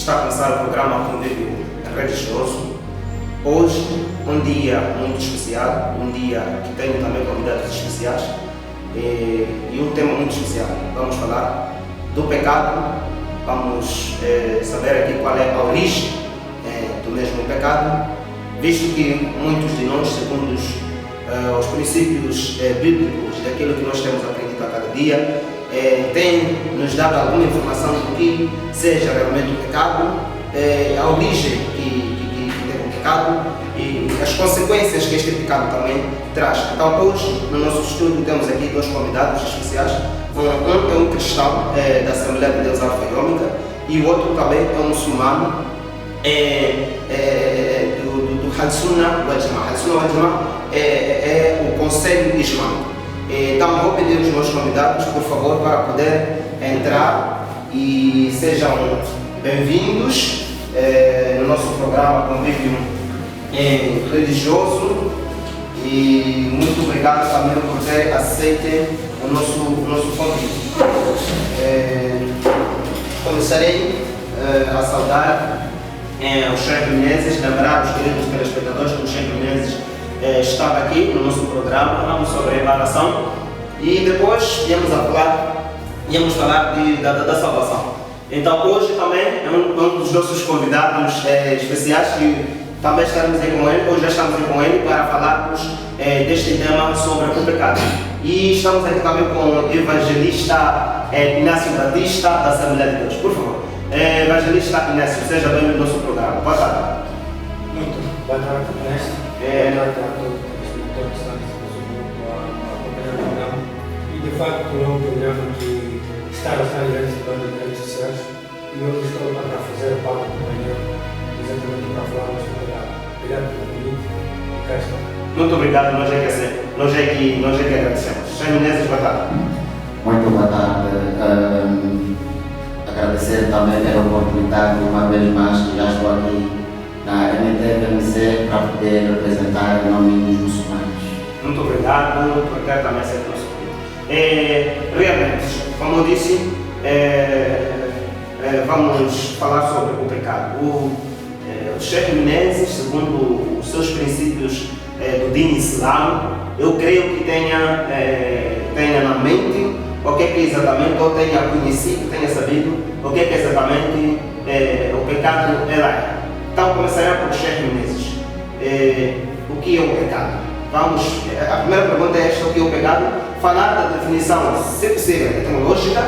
está a começar o programa Convívio Religioso. Hoje, um dia muito especial, um dia que tenho também convidados especiais e um tema muito especial. Vamos falar do pecado, vamos saber aqui qual é a origem do mesmo pecado, visto que muitos de nós, segundo os princípios bíblicos daquilo que nós temos aprendido a cada dia, tem nos dado alguma informação do que seja realmente o pecado, a origem que tem o pecado e as consequências que este pecado também traz. Então hoje, no nosso estudo, temos aqui dois convidados especiais. Um é um cristão da Assembleia de Deus Alfa e Ômega e o outro também é um muçulmano do Hadsunnah wal Jamaah. Hadsunnah wal Jamaah é o Conselho Islâmico. Então vou pedir aos meus convidados, por favor, para poder entrar e sejam bem-vindos no nosso programa Convívio Religioso e muito obrigado também por ter aceito o nosso convite. Começarei a saudar os Sheikh Menezes, lembrar os queridos telespectadores que o Sheikh Menezes estava aqui no nosso programa, falamos sobre a revelação e depois íamos falar da salvação. Então hoje também é um dos nossos convidados especiais que também estaremos aí com ele, hoje já estamos aí com ele para falarmos deste tema sobre o pecado. E estamos aqui também com o evangelista Inácio Batista da Assembleia de Deus. Por favor, evangelista Inácio, seja bem-vindo ao nosso programa. Boa tarde. Muito boa tarde, Inácio. Boa tarde a todos os telespectadores que estão acompanhando o programa. E de facto é um programa que está bastante grande nas redes sociais e hoje estou para fazer parte do painel exatamente para falarmos sobre o pecado. Obrigado pelo convite. Cá está. Muito obrigado, nós é que agradecemos. Sheikh Menezes, boa tarde. Muito boa tarde. Agradecer também pela oportunidade, uma vez mais, que já estou aqui na MTVMC para poder representar em nome dos muçulmanos. Muito obrigado por ter também aceito o nosso convite. Realmente, como eu disse, vamos falar sobre o pecado. O Sheikh Menezes, segundo os seus princípios do Din Islâmico, eu creio que tenha na mente o que é exatamente, ou tenha conhecido, tenha sabido o que é exatamente o pecado é. Então começarei por Sheikh Menezes. O que é o pecado? A primeira pergunta é esta: o que é o pecado? Falar da definição, se possível, etimológica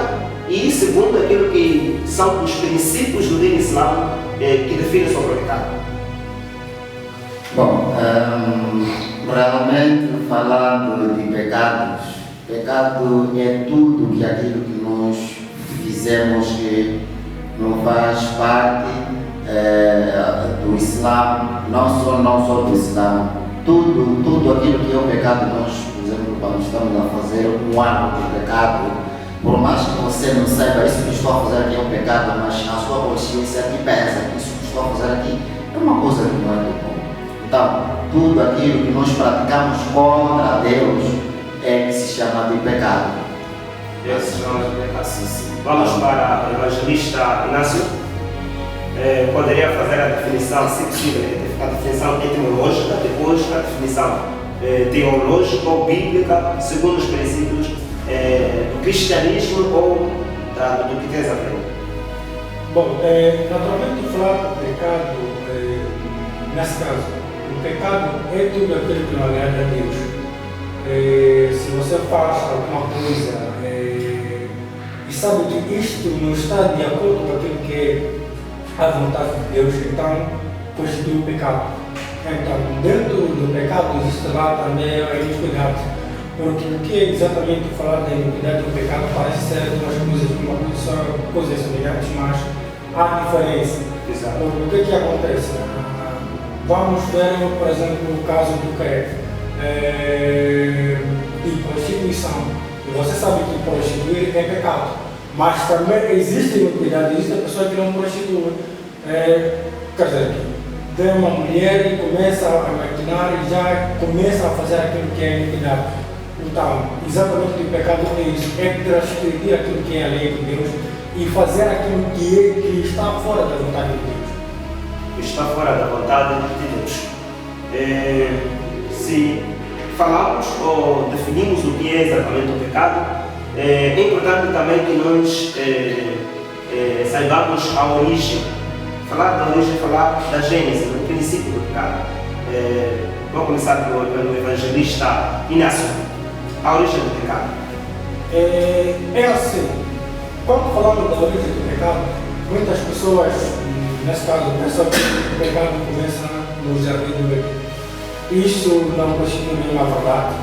e segundo aquilo que são os princípios do Din Islâmico que definem sobre o pecado. Bom, realmente falando de pecados, pecado é tudo que aquilo que nós fizemos que não faz parte do Islã, não só do Islã, tudo aquilo que é o pecado. Nós, por exemplo, quando estamos a fazer um ato de pecado, por mais que você não saiba isso que estou a fazer aqui é um pecado, mas a sua consciência te pesa que isso que estou a fazer aqui é uma coisa que não é do bom. Então, tudo aquilo que nós praticamos contra Deus é que se chama de pecado. Esse chama de pecado. Vamos para o evangelista Inácio. Poderia fazer a definição, se possível, a definição etimológica, depois a definição teológica ou bíblica, segundo os princípios do cristianismo ou do que tens a ver. Bom, naturalmente falar do pecado, nesse caso, o pecado é tudo aquilo que não agrada a Deus. Se você faz alguma coisa e sabe que isto não está de acordo com aquilo que é a vontade de Deus, então constitui o pecado. Então, dentro do pecado existe lá também a iniquidade, porque o que é exatamente falar da iniquidade e do pecado parece ser duas coisas semelhantes, mas há diferença. Exato. O que acontece? Vamos ver, por exemplo, o caso do que de prostituição. E você sabe que prostituir é pecado. Mas também existe iniquidade, existe pessoa que não prostitui. Quer dizer, tem uma mulher e começa a maquinar e já começa a fazer aquilo que é iniquidade. Então, exatamente o pecado é isso, é transgredir aquilo que é a lei de Deus e fazer aquilo que está fora da vontade de Deus. Está fora da vontade de Deus. Se falamos ou definimos o que é exatamente o pecado, é importante também que nós saibamos a origem. Falar da origem é falar da gênese, do princípio do pecado. Vamos começar pelo evangelista Inácio. A origem do pecado. É assim, quando falamos da origem do pecado, muitas pessoas, nesse caso, pensam que o pecado começa no jardim do Éden. Isso não constitui nenhuma verdade,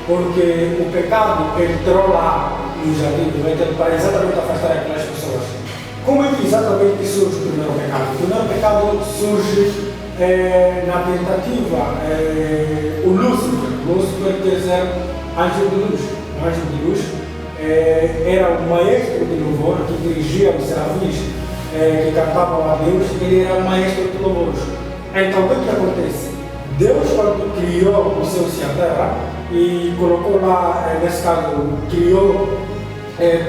porque o pecado entrou lá no jardim do Éden para exatamente afastar aquelas pessoas. Como é que exatamente surge o primeiro pecado? O primeiro pecado surge na tentativa, o Lúcifer quer dizer anjo de luz. O anjo de luz era o maestro de louvor que dirigia os serafins que cantavam a Deus, ele era o maestro de louvores. Então o que acontece? Deus, quando criou o céu e a terra e colocou lá, nesse caso, criou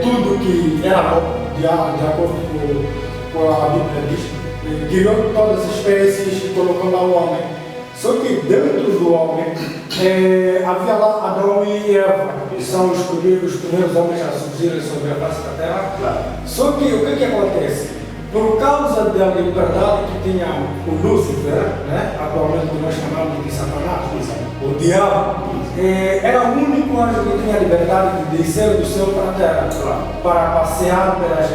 tudo que era bom, de acordo com a Bíblia diz, criou todas as espécies e colocou lá o homem. Só que dentro do homem havia lá Adão e Eva, que são os primeiros homens a surgirem sobre a face da terra. Claro. Só que o que acontece? Por causa da liberdade que tinha o Lúcifer, né? Atualmente nós chamamos de Satanás, o diabo, era o único anjo que tinha a liberdade de descer do céu para a terra, para passear pelas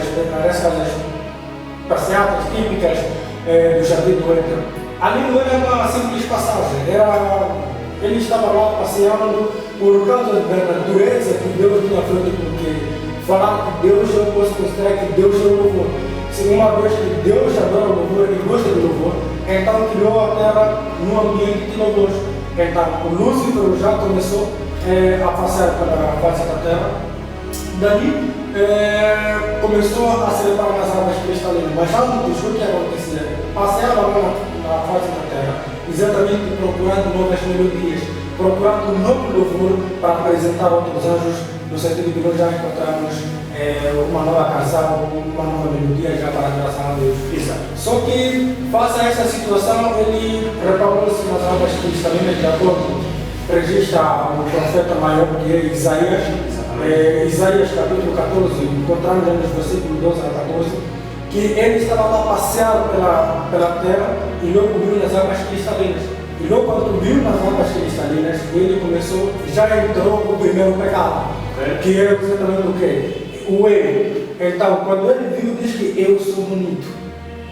passeatas típicas do jardim do Éden. Ali não era uma simples passagem, ele estava lá passeando por causa da natureza que Deus tinha feito, porque falar que Deus, eu posso considerar que Deus é o louvor. Se uma vez que Deus adora o louvor e gosta do louvor, então criou a terra num ambiente de louvores. Então o Lúcifer já começou a passar pela face da terra, dali começou a se levar nas águas cristalinas. Mas antes o que acontecia? Passeava na face da terra, exatamente procurando novas melodias, procurando um novo louvor para apresentar outros anjos, no sentido que nós já encontramos uma nova canção, uma nova melodia já para adoração a Deus. Exato. Só que, face a essa situação, ele reparou-se nas águas cristalinas de acordo com registra o profeta maior que é Isaías. Isaías capítulo 14, encontramos nos versículos 12 a 14, que ele estava lá a passear pela terra e logo viu nas águas cristalinas. E logo quando viu nas águas cristalinas, ele começou, já entrou o primeiro pecado, que é exatamente o quê? O eu. Então, quando ele viu, diz que eu sou bonito.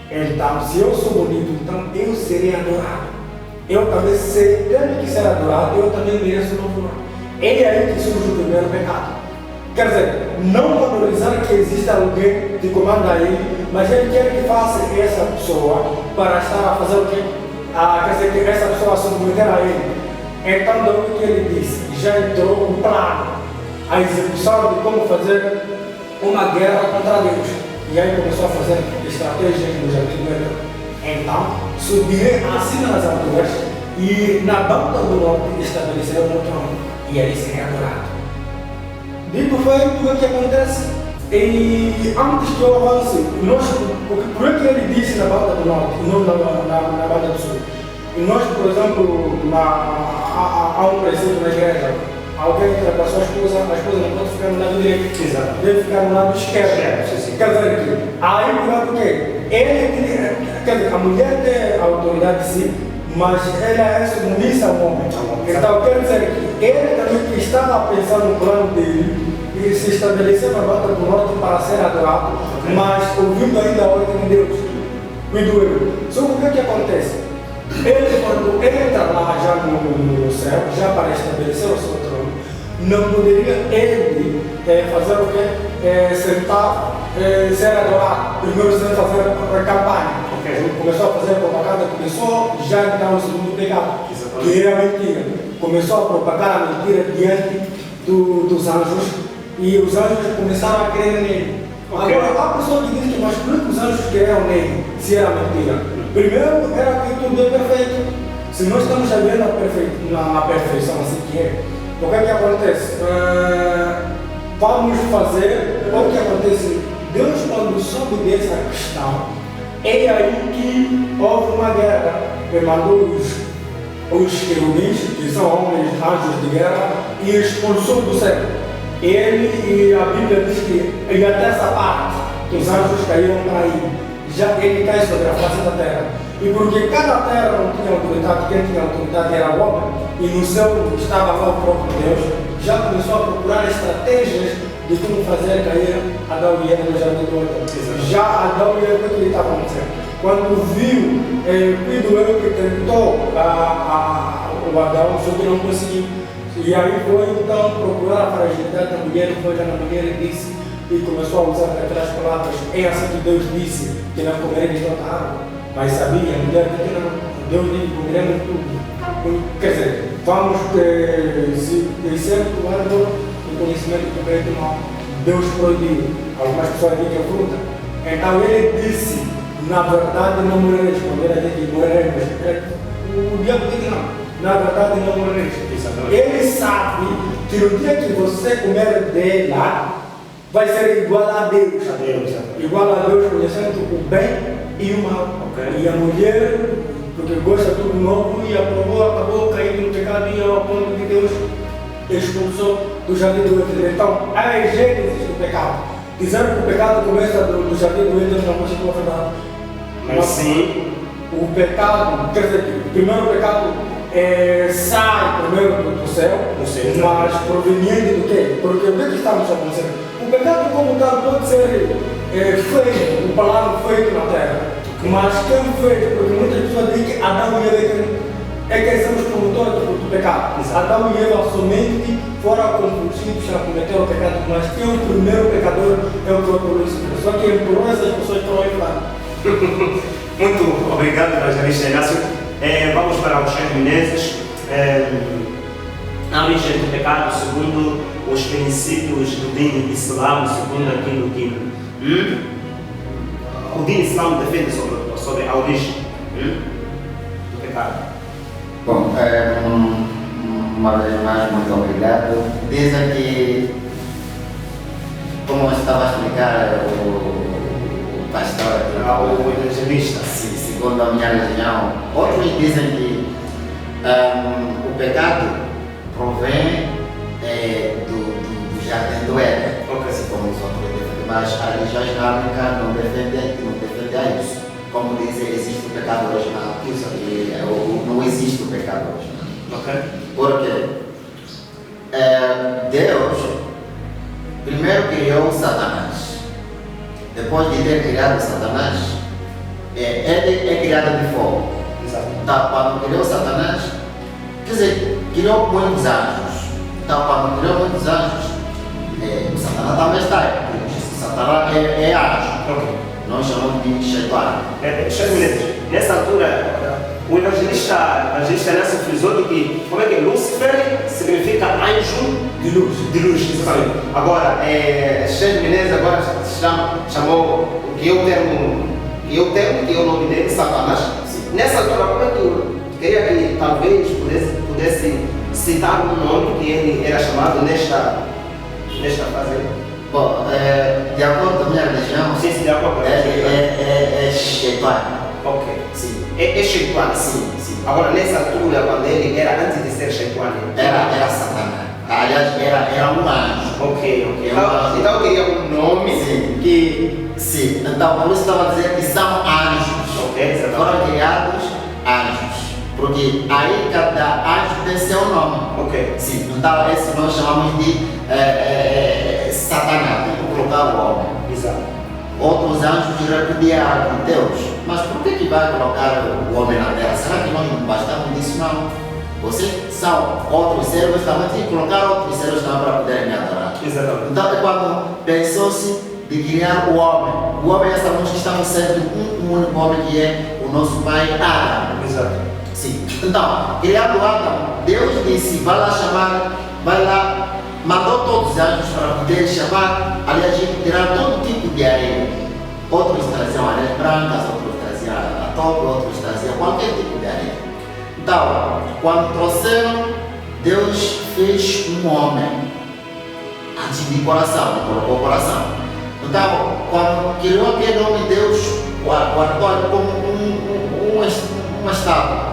Então, se eu sou bonito, então eu serei adorado. Eu também tenho que ser adorado, eu também mereço louvor. É aí que surge o primeiro pecado. Quer dizer, não valorizar que existe alguém que comanda ele, mas ele quer que faça essa pessoa para estar a fazer o quê? Quer dizer, que essa pessoa submeter a ele. Então, do que ele disse, já entrou um plano, a execução de como fazer uma guerra contra Deus. E aí começou a fazer estratégias no jardim do Éden. Então, subirei acima das alturas e na banda do norte estabelecerei o meu trono. E aí serei adorado. Dito feito, o que acontece? E antes que eu avance, por que ele disse na banda do norte e não na banda do sul? E nós, por exemplo, há um princípio na igreja. Alguém que ultrapassou a esposa não pode ficar no lado direito, deve ficar no lado esquerdo. Quer dizer que, aí o quê? Quer dizer, a mulher tem a autoridade sim, mas ela é submissa ao homem. Então quer dizer que ele também que estava a pensar no plano dele e se estabeleceu na banda do norte para ser adorado, mas ouvindo ainda a ordem de Deus. Cuido eu. Só que o que acontece? Ele, quando entra lá já no céu, já para estabelecer o seu trono, não poderia ele fazer o quê? Sentar, ser adorado. Primeiro sem fazer a campanha. Ele começou a fazer a propaganda, começou já então o segundo pecado, que é a mentira. Começou a propagar a mentira diante dos anjos e os anjos começaram a crer nele. Agora, há pessoa que diz que mas por que os anjos creram nele, se era mentira? Primeiro era que tudo é perfeito. Se nós estamos vendo na perfeição assim que é, o que é que acontece? Vamos fazer o que acontece. Deus, quando quando soube dessa questão, é aí que houve uma guerra. Ele mandou os querubins, que são homens, anjos de guerra, e expulsou do céu. Ele, e a Bíblia diz que, e até essa parte, que os anjos caíram para aí, já ele cai sobre a face da terra. E porque cada terra não tinha autoridade, quem tinha autoridade era o homem, e no céu estava lá o próprio Deus, já começou a procurar estratégias de como fazer cair Adão e Eva no jardim do Éden. Já Adão e Eva, o que ele estava acontecendo? Quando viu que doeu que tentou o Adão, só que não conseguiu. E aí foi então procurar a fragilidade da mulher, foi lá na mulher e disse, e começou a usar aquelas palavras, é assim que Deus disse, que não comeremos toda a árvore. Mas sabia, a mulher que não, Deus disse, comeremos tudo. Quer dizer, vamos ser do árvore do conhecimento do bem e do mal. Deus proibiu. Algumas pessoas dizem que é fruta. Então ele disse, na verdade não morrereis. Quando ele diz que morreremos, o diabo diz que não. Na verdade não morrereis. Ele sabe que no dia que você comer dela, vai ser igual a Deus. Igual a Deus, conhecendo o bem e o mal. Okay. E a mulher, porque gosta de tudo novo, e aprovou, acabou caindo no pecado e ao ponto de Deus expulsou do jardim do Éden. Então, a gênese do pecado. Dizendo que o pecado começa do jardim do Éden não continua verdade. Mas sim, o pecado, quer dizer, o primeiro pecado sai primeiro do céu, mas proveniente do quê? Porque o que estamos acontecendo? O pecado como tal pode ser feito, o palavra feito na terra, mas quem fez? Porque muitas pessoas dizem que Adão e Eva é que são os promotores do pecado. Adão e Eva somente foram compulsivos a cometer o pecado, mas quem é o primeiro pecador é o próprio Lúcifer. Só que por essas pessoas estão aí falando. Muito obrigado, evangelista Inácio. Vamos para os 6 meses. A origem do pecado, segundo os princípios do Din Islam, segundo aquilo que o Din Islam defende sobre a origem do pecado. Bom, uma vez mais, muito obrigado. Dizem que, como eu estava a explicar, o pastor, o evangelista, segundo a minha religião, outros dizem que o pecado provém do jardim do Éden, como os outros defendem, mas a religião islâmica não defende a isso. Como dizem, existe o pecado original, não existe o pecado original. Porque Deus primeiro criou Satanás. Depois de ter criado Satanás, ele é criado de fogo. Então, quando criou Satanás, quer dizer, criou muitos anjos. Então, quando criou muitos anjos, o Satanás também está aí. Satanás é anjo. Nós chamamos de Shaitan. Nessa altura, o evangelista Inácio frisou que, como é que Lúcifer significa anjo de luz. Agora, Sheikh Menezes agora chamou o que eu tenho, que é o nome dele, Satanás. Nessa altura, como é que eu queria que talvez pudesse citar um nome que ele era chamado nesta fase? Bom, de acordo com a minha religião, sim, de acordo com a é Shaitan. Ok. Sim. É Shaitan? Sim. Agora, nessa altura, quando ele era antes de ser Shaitan, era Satanás. Aliás, era um anjo. Ok. Então eu queria um nome que... Sim, então por isso estava a dizer que são anjos. Foram criados anjos. Porque aí cada anjo tem seu nome. Sim, então esse nós chamamos de Satanás, para colocar o homem. Exato. Outros anjos repudiaram Deus. Mas por que vai colocar o homem na terra? Será que nós não bastamos disso? Não. Vocês são outros seres, também tem que colocar outros seres também para poderem me adorar. Exatamente. Então é quando pensou-se de criar o homem. O homem, essa nós estamos sendo um único homem que é o nosso pai Adão. Exato. Sim. Então, criando Adão, Deus disse, vai lá, mandou todos os anjos para poder chamar, aliás, tirar todo tipo de areia. Outros traziam areias brancas, outros traziam a toque, outros traziam qualquer tipo de areia. Então, quando trouxeram, Deus fez um homem antes de coração, colocou o coração. Então, quando criou aquele homem, Deus guardou como uma estátua.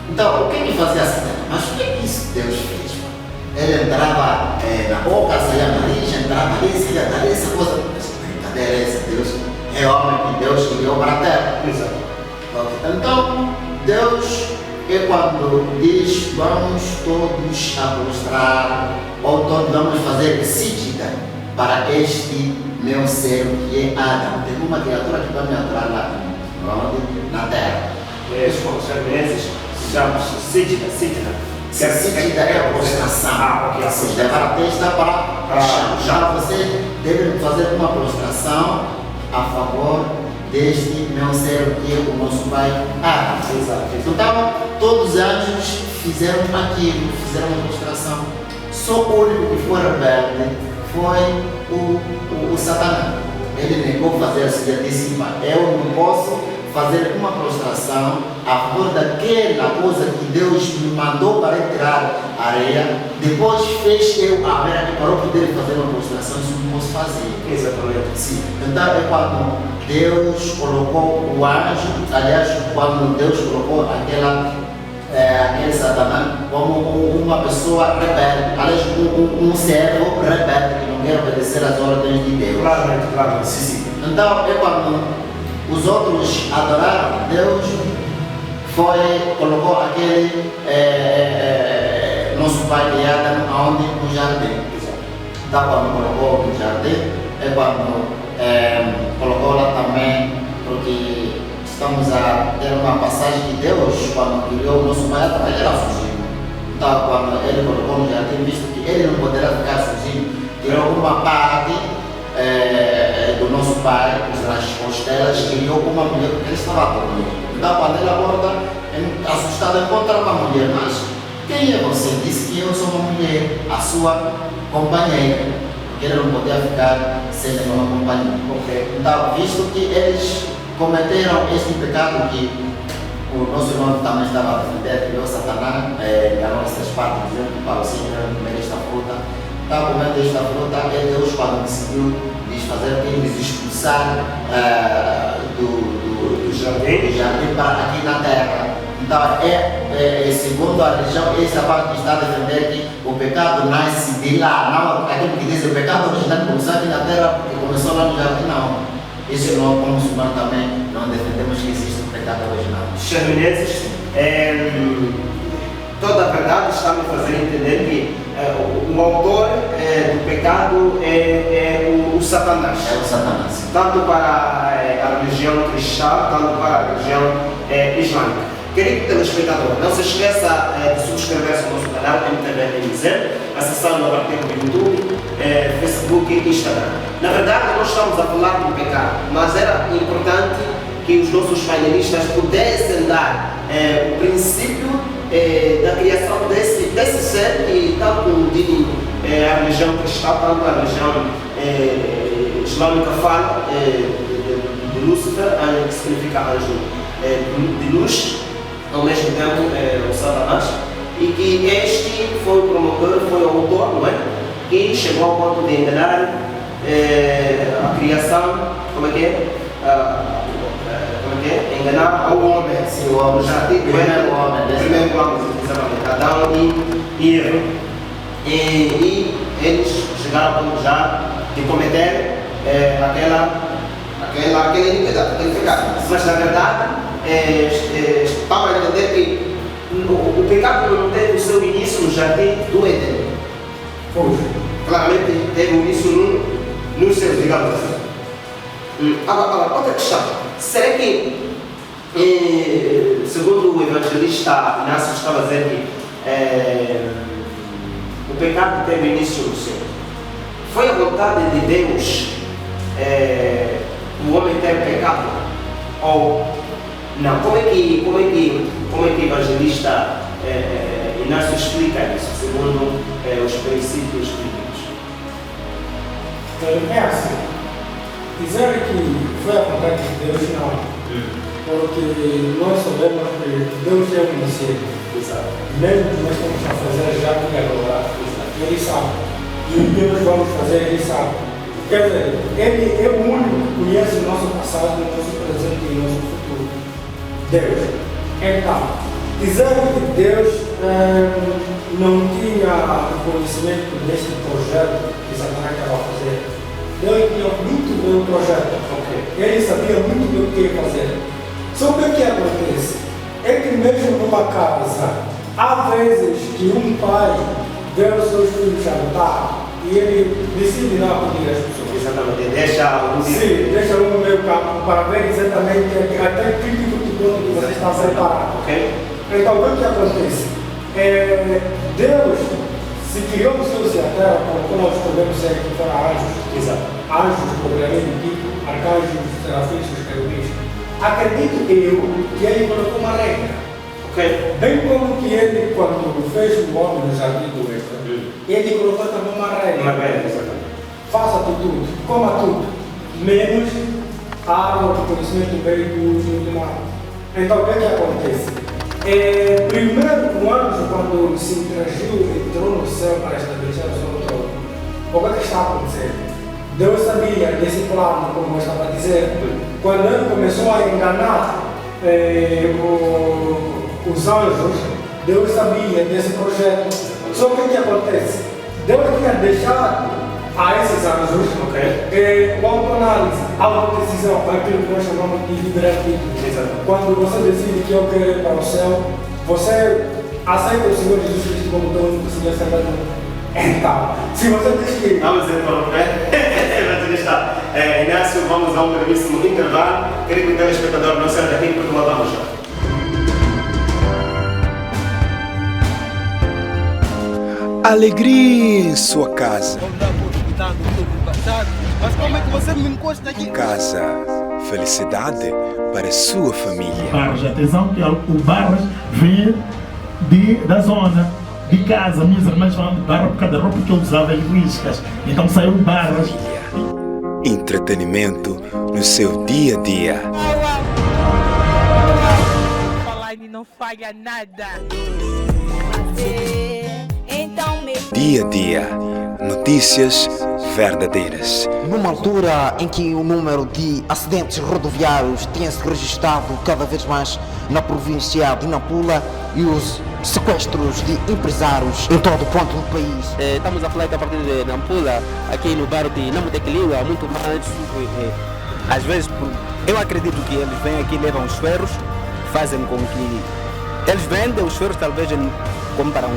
Então, o que ele fazia assim? Mas o que é isso que Deus fez? Ele entrava na boca, saía na nariz, entrava ali, saía dali, essa coisa. Brincadeira, esse Deus é homem que Deus criou para a terra. Exato. Então, Deus é quando diz: vamos todos a prostrar, ou todos vamos fazer sítica para este meu ser que é Adão. Tem uma criatura que vai me adorar lá na terra. Os japoneses chamam sítica. Sítica é a prostração. Ok. Se levar a testa para o chão. Já você deve fazer uma prostração a favor deste meu ser que é o nosso pai Adão. Exato. Então, todos os anjos fizeram aquilo, fizeram uma prostração. Só o único que foi rebelde foi o Satanás. Ele negou fazer assim, ele disse: eu não posso fazer uma prostração a favor daquela coisa que Deus me mandou para tirar a areia. Depois fez eu a areia para eu poder fazer uma prostração, isso não posso fazer. Exatamente. Sim. Então é quando Deus colocou o anjo, aliás, quando Deus colocou aquele Satanás como uma pessoa rebelde, aliás, um servo rebelde que não quer obedecer às ordens de Deus. Claramente. Sim. Então é quando os outros adoraram Deus, colocou aquele nosso pai de Adão aonde? No jardim. Então quando colocou no jardim, é quando colocou lá também, porque estamos a ter uma passagem de Deus, quando criou o nosso pai Adão, ele era sozinho. Então quando ele colocou no jardim, visto que ele não poderá ficar sozinho, tirou uma parte do nosso pai, as costelas, criou uma mulher porque ele estava dormindo. Então quando ele acorda, assustado, encontra uma mulher. Mas quem é você? Disse que eu sou uma mulher, a sua companheira, porque ele não podia ficar sem uma companhia. Ok. Então, visto que eles cometeram este pecado que o nosso irmão também estava a defender, que o Satanás enganou essas partes, dizendo que para o Senhor não comer esta fruta. Está comendo esta fruta, é Deus quando decidiu fazer eles expulsar do jardim para aqui na terra. Então, segundo a religião, essa parte está a defender que o pecado nasce de lá, não aquilo que diz o pecado original começou aqui na terra porque começou lá no jardim, não. Isso não, como muçulmanos também, não defendemos que existe um pecado original. Os japoneses, toda a verdade está me fazendo entender que o autor do pecado é o Satanás. É o Satanás. Tanto para a religião cristã, tanto para a religião islâmica. Querido telespectador, não se esqueça de subscrever-se no nosso canal MTV, acessar o nosso canal do YouTube, Facebook e Instagram. Na verdade, nós estamos a falar do pecado, mas era importante que os nossos painelistas pudessem dar o princípio da criação desse ser que, tanto a religião cristã, tanto a religião islâmica fala de Lúcifer, que significa anjo de luz, ao mesmo tempo o Satanás, e que este foi o promotor, foi o autor, não é? Que chegou ao ponto de enganar a criação, como é que é? Enganar ao homem, Sim, o homem, primeiro homem, exatamente, Adão e Eva. E eles chegaram ao ponto já de cometer aquela iniquidade, aquele pecado. Mas na verdade, estava a entender que o pecado não teve o seu início no jardim do Éden. Claramente teve o início no seu, digamos assim. Agora, outra questão. Será que, segundo o evangelista Inácio estava a dizer que o pecado teve início no céu, foi a vontade de Deus o homem ter pecado? Ou não? Como é que o evangelista Inácio explica isso, segundo os princípios bíblicos? É assim, dizer que foi a vontade de Deus não. Porque nós sabemos que Deus é onisciente. Mesmo que nós estamos a fazer já com agora, Ele sabe. E o que nós vamos fazer, Ele sabe. Quer dizer, ele é o único que conhece o nosso passado, o nosso presente e o nosso futuro. Deus. Então, dizer que Deus não tinha conhecimento deste projeto que Satanás estava a fazer. Deus tinha muito bem o projeto. Ele sabia muito bem o que ia fazer. Só que o que acontece? É que mesmo numa casa, há vezes que um pai vê os seus filhos jantar e ele decide não acudir as pessoas. Exatamente, deixa Sim, deixa um no meio campo para ver exatamente até que tipo de ponto que você está preparado. Então, o que acontece? Deus se criou os céus e a terra, como nós podemos ser que foram anjos. Exato. Anjos, propriamente dito, arcanjos, serafins, os querubins. Acredito eu que ele colocou uma regra. Bem como que ele, quando fez o homem no jardim do Éden, ele colocou também uma regra. Uma regra, exatamente. Faça tudo, coma tudo, menos a árvore do conhecimento do bem e do mal. Então, o que é que acontece? Primeiro, o anjo, quando se interagiu, entrou no céu para estabelecer o seu trono. O que é que está acontecendo? Deus sabia desse plano, como eu estava a dizer, quando ele começou a enganar os anjos, Deus sabia desse projeto. Só que o que acontece? Deus tinha deixado a esses anjos com autoanálise, autodecisão, aquilo que nós chamamos de livre-arbítrio. Quando você decide que eu quero ir para o céu, você aceita o Senhor Jesus Cristo como teu único Senhor Salvador. Então, se você diz que... Vamos então, Inácio, vamos a um brevíssimo intervalo. Queria que o telespectador não saia daqui porque lá vamos já. Alegria em sua casa. Mas como é que você me encosta aqui? Casa, felicidade para sua família. Barras, atenção que o Barras vem da zona de casa. Minhas irmãs falam de Barra por causa da roupa que eu usava as riscas. Então saiu Barras. Entretenimento no seu dia a dia. Falar e não falha nada. Dia a dia, notícias verdadeiras. Numa altura em que o número de acidentes rodoviários tinha-se registrado cada vez mais na província de Nampula e os sequestros de empresários em todo o ponto do país. Estamos a falar que a partir de Nampula, aqui no bairro de Namutequiliwa, muito mais. Às vezes, eu acredito que eles vêm aqui, levam os ferros, fazem com que eles vendem os ferros, talvez compram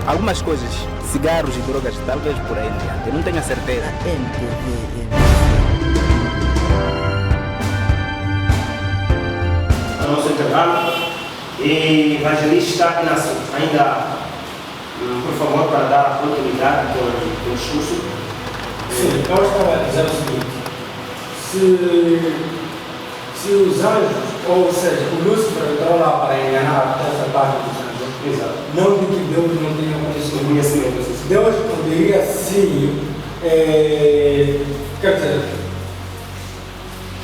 algumas coisas, cigarros e drogas, talvez por aí adiante, eu não tenho a certeza. O nosso intervalo. E evangelista Inácio, ainda, por favor, para dar continuidade com o discurso. Sim, eu estava a dizer o seguinte: se os anjos, ou seja, o Lúcifer entrou lá para enganar essa parte dos anjos, não de que Deus não tenha conhecimento. Deus poderia sim, quer dizer,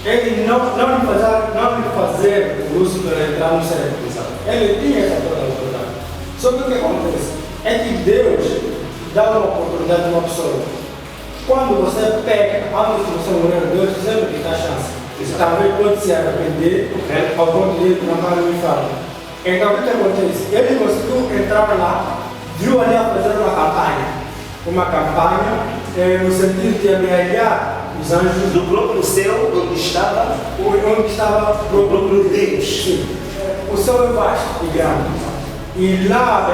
ele não lhe fazer o Lúcifer entrar no cérebro. Ele tinha essa toda a oportunidade. Só que o que acontece é que Deus dá uma oportunidade a uma pessoa. Quando você peca, antes de você morrer, Deus sempre te dá chance. Talvez pode se arrepender ao ponto de não estar no inferno. Então o que acontece? Ele conseguiu entrar lá, viu ali a fazer uma campanha no sentido de amealhar os anjos do próprio céu, onde estava o próprio Deus. Sim. O céu é vasto e grande. E lá,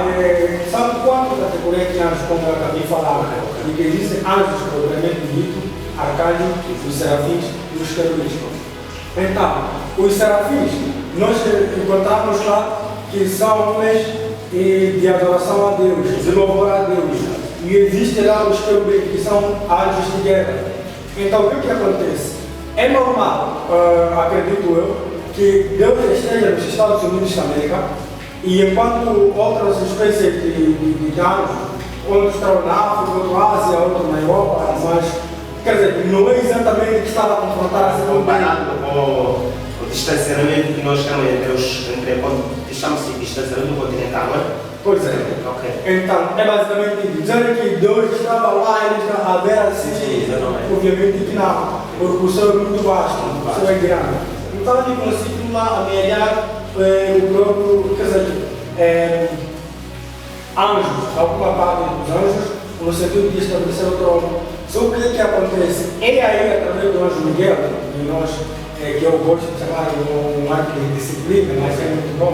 sabe quantas categorias de anjos, como eu acabei de falar? E que existem anjos propriamente dito, arcanjos, os serafins e os querubins. Então, os serafins, nós encontramos lá que são homens de adoração a Deus, de louvor a Deus. E existem lá os querubins, que são anjos de guerra. Então, o que acontece? É normal, acredito eu, que Deus esteja nos Estados Unidos da América e enquanto outras espécies de anjos, outros estão na África, outro na Ásia, outro na Europa, mas, quer dizer, não é exatamente o que estava a confrontar a segunda. Comparado com o distanciamento que nós temos entre chamamos-se distanciamento continental, não é? Pois é. Ok. Então, é basicamente dizer que Deus estava lá, ele estava a ver assim, obviamente que não, porque o céu é muito vasto, o céu é grande. Então, ele conseguiu lá amealhar o próprio, quer dizer, anjos, alguma parte dos anjos, no sentido de estabelecer o trono. Só o que acontece? É aí, através do anjo Miguel, de nós, que eu gosto de chamar um marco de disciplina, mas é muito bom,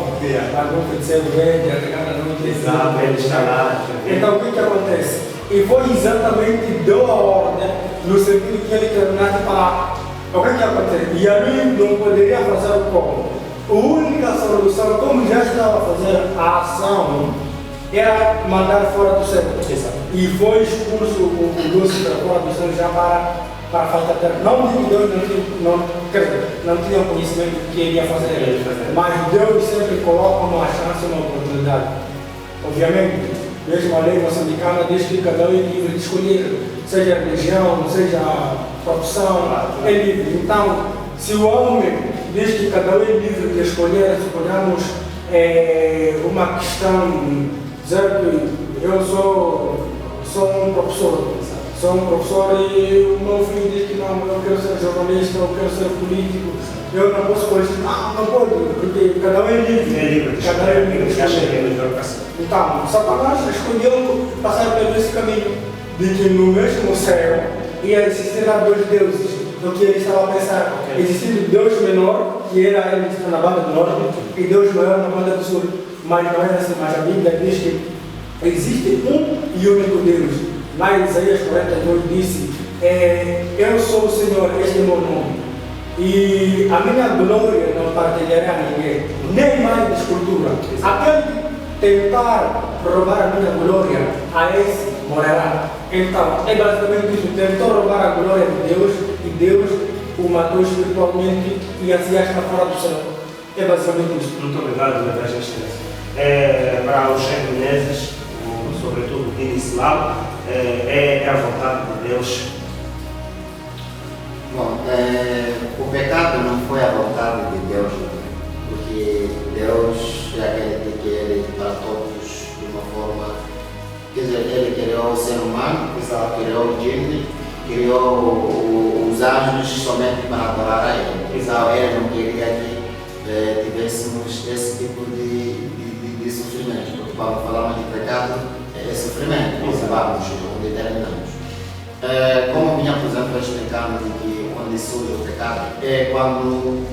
para não feiticeiro verde, a cada noite. Exato, ele está lá. Então, o que acontece? E foi exatamente deu a ordem, no sentido que ele terminasse de falar. O que acontece? E ali não poderia fazer o como? A única solução, como já estava fazendo a ação, era mandar fora do céu. Exato. E foi expulso o Lúcifer fora do céu já para falta de terra. Não digo que Deus não tinha conhecimento do que ele ia fazer, mas Deus sempre coloca uma chance, uma oportunidade. Obviamente, mesmo a lei moçambicana diz que cada um é livre de escolher, seja religião, seja profissão, é livre. Então, se o homem diz que cada um é livre de escolher, escolhamos uma questão, dizer que eu sou um professor e o meu filho diz que não, eu quero ser jornalista, eu quero ser político, eu não posso escolher, não pode, porque cada um é livre. Cada um é livre de escolher. Então, Satanás escolheu passar por esse caminho, de que no mesmo céu ia existir dois deuses, do que ele estava a pensar. Existindo Deus menor, que era ele que está na banda do norte, e Deus maior na banda do sul. Mas não é assim, mas a Bíblia diz que existe um e único Deus. Lá em Isaías 42 disse, eu sou o Senhor, este é o meu nome. E a minha glória não partilhará a ninguém, nem mais de escultura. Aquele tentar roubar a minha glória, a esse morará. Então, é basicamente isso, tentou roubar a glória de Deus e Deus o matou espiritualmente e assim está fora do céu. É basicamente isso. Muito obrigado, minha Excelência. Para os chineses, sobretudo o Islã, é a vontade de Deus. Bom, o pecado não foi a vontade de Deus, porque Deus é aquele que quer para todos de uma forma. Quer dizer, ele criou o ser humano, criou o djinn, criou os anjos somente para adorar a ele. Então, ele não queria que tivéssemos esse tipo de sofrimento, porque quando falamos de pecado, é sofrimento, nós vamos onde terminamos. Como vinha, por exemplo, explicando que onde surge o pecado, é quando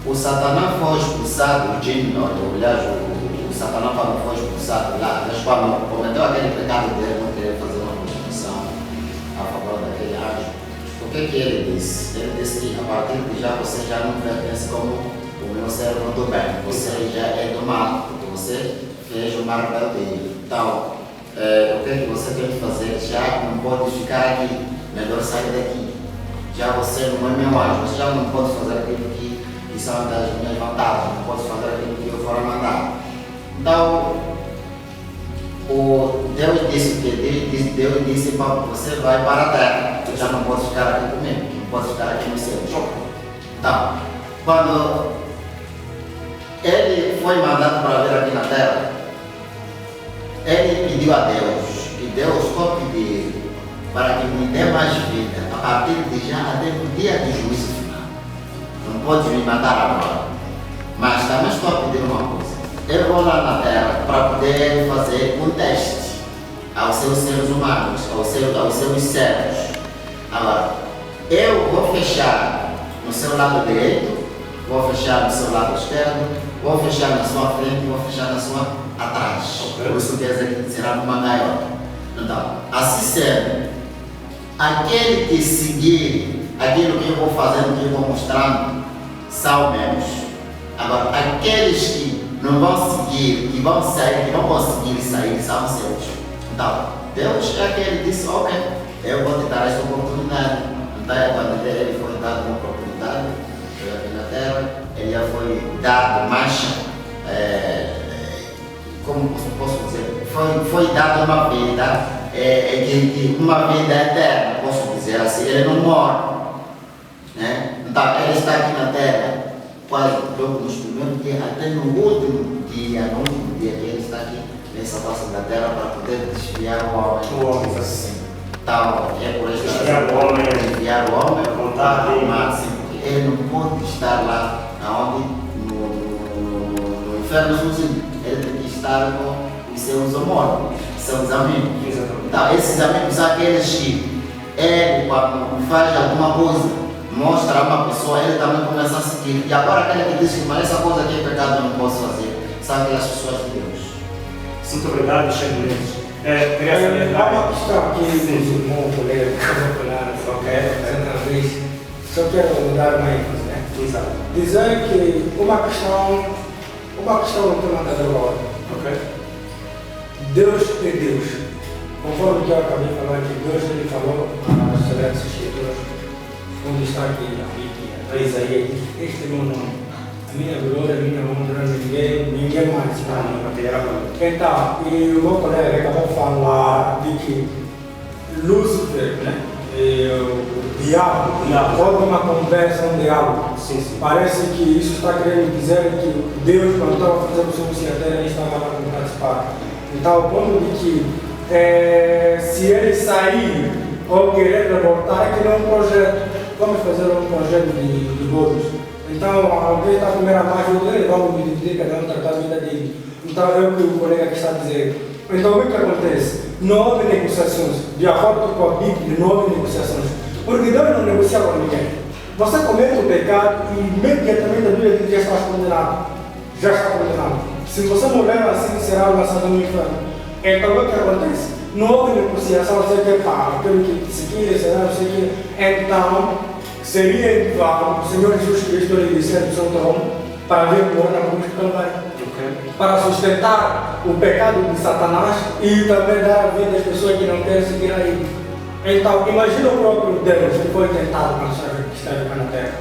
o Satanás foi expulsado, o djinn, aliás, o Satanás quando foi expulsado lá, mas quando cometeu aquele pecado dele, não queria fazer uma contribuição a favor daquele anjo, o que ele disse? Ele disse que a partir de já você já não pertence como o meu cérebro do bem, você já é do mal, porque você fez o mal para ti. Então, o que você tem que fazer? Já não pode ficar aqui, melhor sair daqui. Já você não é meu anjo, você já não pode fazer aquilo que são das minhas vantagens, não pode fazer aquilo que eu for mandar. Então, Deus disse para você vai para a terra, você já não pode ficar aqui comigo, não pode ficar aqui no céu. Então, quando ele foi mandado para vir aqui na terra, ele pediu a Deus, e Deus só pediu para que me dê mais vida, a partir de já até o dia do juízo final. Não pode me matar agora, mas também estou a pedir uma coisa. Eu vou lá na terra para poder fazer um teste aos seus seres humanos, aos seus servos. Agora, eu vou fechar no seu lado direito, vou fechar no seu lado esquerdo, vou fechar na sua frente, vou fechar na sua atrás. Por isso quer dizer que será uma gaiola. Então, assim sendo, aquele que seguir aquilo que eu vou fazendo, que eu vou mostrando, são meus. Agora, aqueles que não vão seguir, que vão sair, que não conseguir sair, são seus. Então, Deus é aquele que disse, ok, eu vou te dar esta oportunidade. Então, quando ele foi dado uma oportunidade, aqui na terra, ele já foi dado mais, como posso dizer, foi dado uma vida, uma vida eterna, posso dizer assim, ele não morre. Né? Então, ele está aqui na terra, quase logo nos primeiros dias, até no último dia, no último dia que ele está aqui nessa face da terra para poder desviar o homem. Então, é por esta razão, desviar o homem, vontade máximo, porque ele não pode estar lá aonde, no inferno sozinho. Ele tem que estar com os seus homólogos, seus amigos. Então, esses amigos são aqueles que ele, quando faz alguma coisa, mostra a uma pessoa, ele também começa a seguir. E agora aquele que diz que mas essa coisa aqui é pecado, eu não posso fazer, são aquelas pessoas de Deus. Muito obrigado, Chefe Mendes. Há uma questão aqui do irmão, colega, certa vez, só quero dar uma ênfase, né? Dizer que uma questão no tema da droga. Deus é Deus. Conforme que eu acabei de falar aqui, Deus ele falou nas Sagradas Escrituras, onde está aqui a Bíblia, a Isaías, este é o meu nome. A minha glória, a minha honra, ninguém mais para mim. Então, e o meu colega acabou de falar de que Lúcifer, né? O diabo, houve uma conversa, um diálogo. Parece que isso está querendo dizer que Deus, quando estava fazendo o seu ministério, ele estava lá para participar. Então, ao ponto de que se ele sair ou querer voltar, é que não é um projeto. Vamos fazer um projeto de bodos. Então, alguém está a comer a mais dele, vamos dividir, cada um tratar a vida dele. Então, é o que o colega aqui está a dizer. Então, o que acontece? Não houve negociações. De acordo com a Bíblia, não houve negociações. Porque Deus não negocia com ninguém. Você comete o pecado e imediatamente a Bíblia diz que já está condenado. Já está condenado. Se você morrer assim, será lançado no inferno. Então, o que acontece? Não houve negociação, você quer pagar aquilo que se quer, será, não sei o que. Então, seria igual o Senhor Jesus Cristo ele descer do seu trono para vir morrer na cruz do Calvário, para sustentar o pecado de Satanás e também dar a vida às pessoas que não querem seguir a ele. Então, imagina o próprio Deus que foi tentado quando esteve na terra.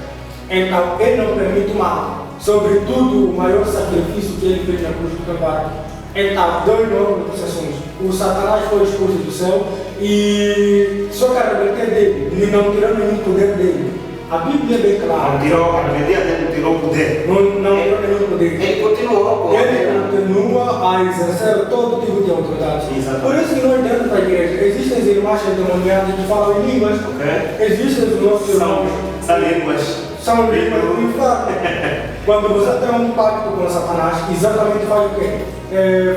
Então, ele não permite o mal, sobretudo o maior sacrifício que ele fez na cruz do Calvário. Então, Deus não houve negociações. O Satanás foi expulso do céu e só que a rebeldia dele, ele não tirou nenhum poder dele. A Bíblia é bem clara. A rebeldia dele não tirou o poder. Não tirou nenhum poder. Ele continuou. Ele continua a exercer todo tipo de autoridade. Por isso que nós dentro da igreja existem as irmãs endemoniadas que falam em línguas. Existem os nossos irmãos. São línguas do inferno. Quando você tem um pacto com Satanás, exatamente faz o quê?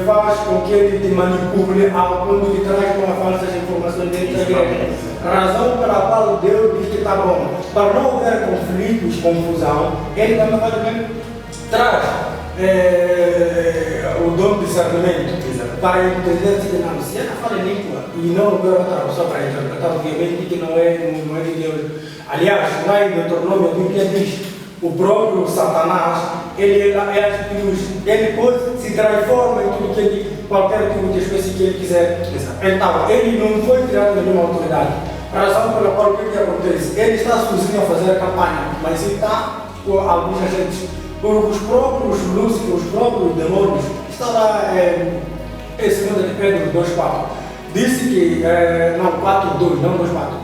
Faz com que ele te manipule ao ponto de trazer uma falsas informações dentro da igreja. A razão pela qual Deus diz que está bom, para não haver conflitos, confusão, ele também faz o quê? Traz o dom de discernimento para entender que não, se ela fala língua e não houver outra pessoa para interpretar, obviamente que não é de Deus. Aliás, lá em Deuteronômio a Bíblia diz o próprio Satanás, ele pode se transformar em tudo que ele, qualquer tipo de espécie que ele quiser. Então, ele não foi tirado de nenhuma autoridade. A razão pela qual o que acontece? Ele está sozinho a fazer a campanha, mas ele está com alguns agentes. Os próprios Lúcifer, os próprios demônios, está lá em 2 de Pedro 2,4. Disse que, não, 4,2, não 2,4.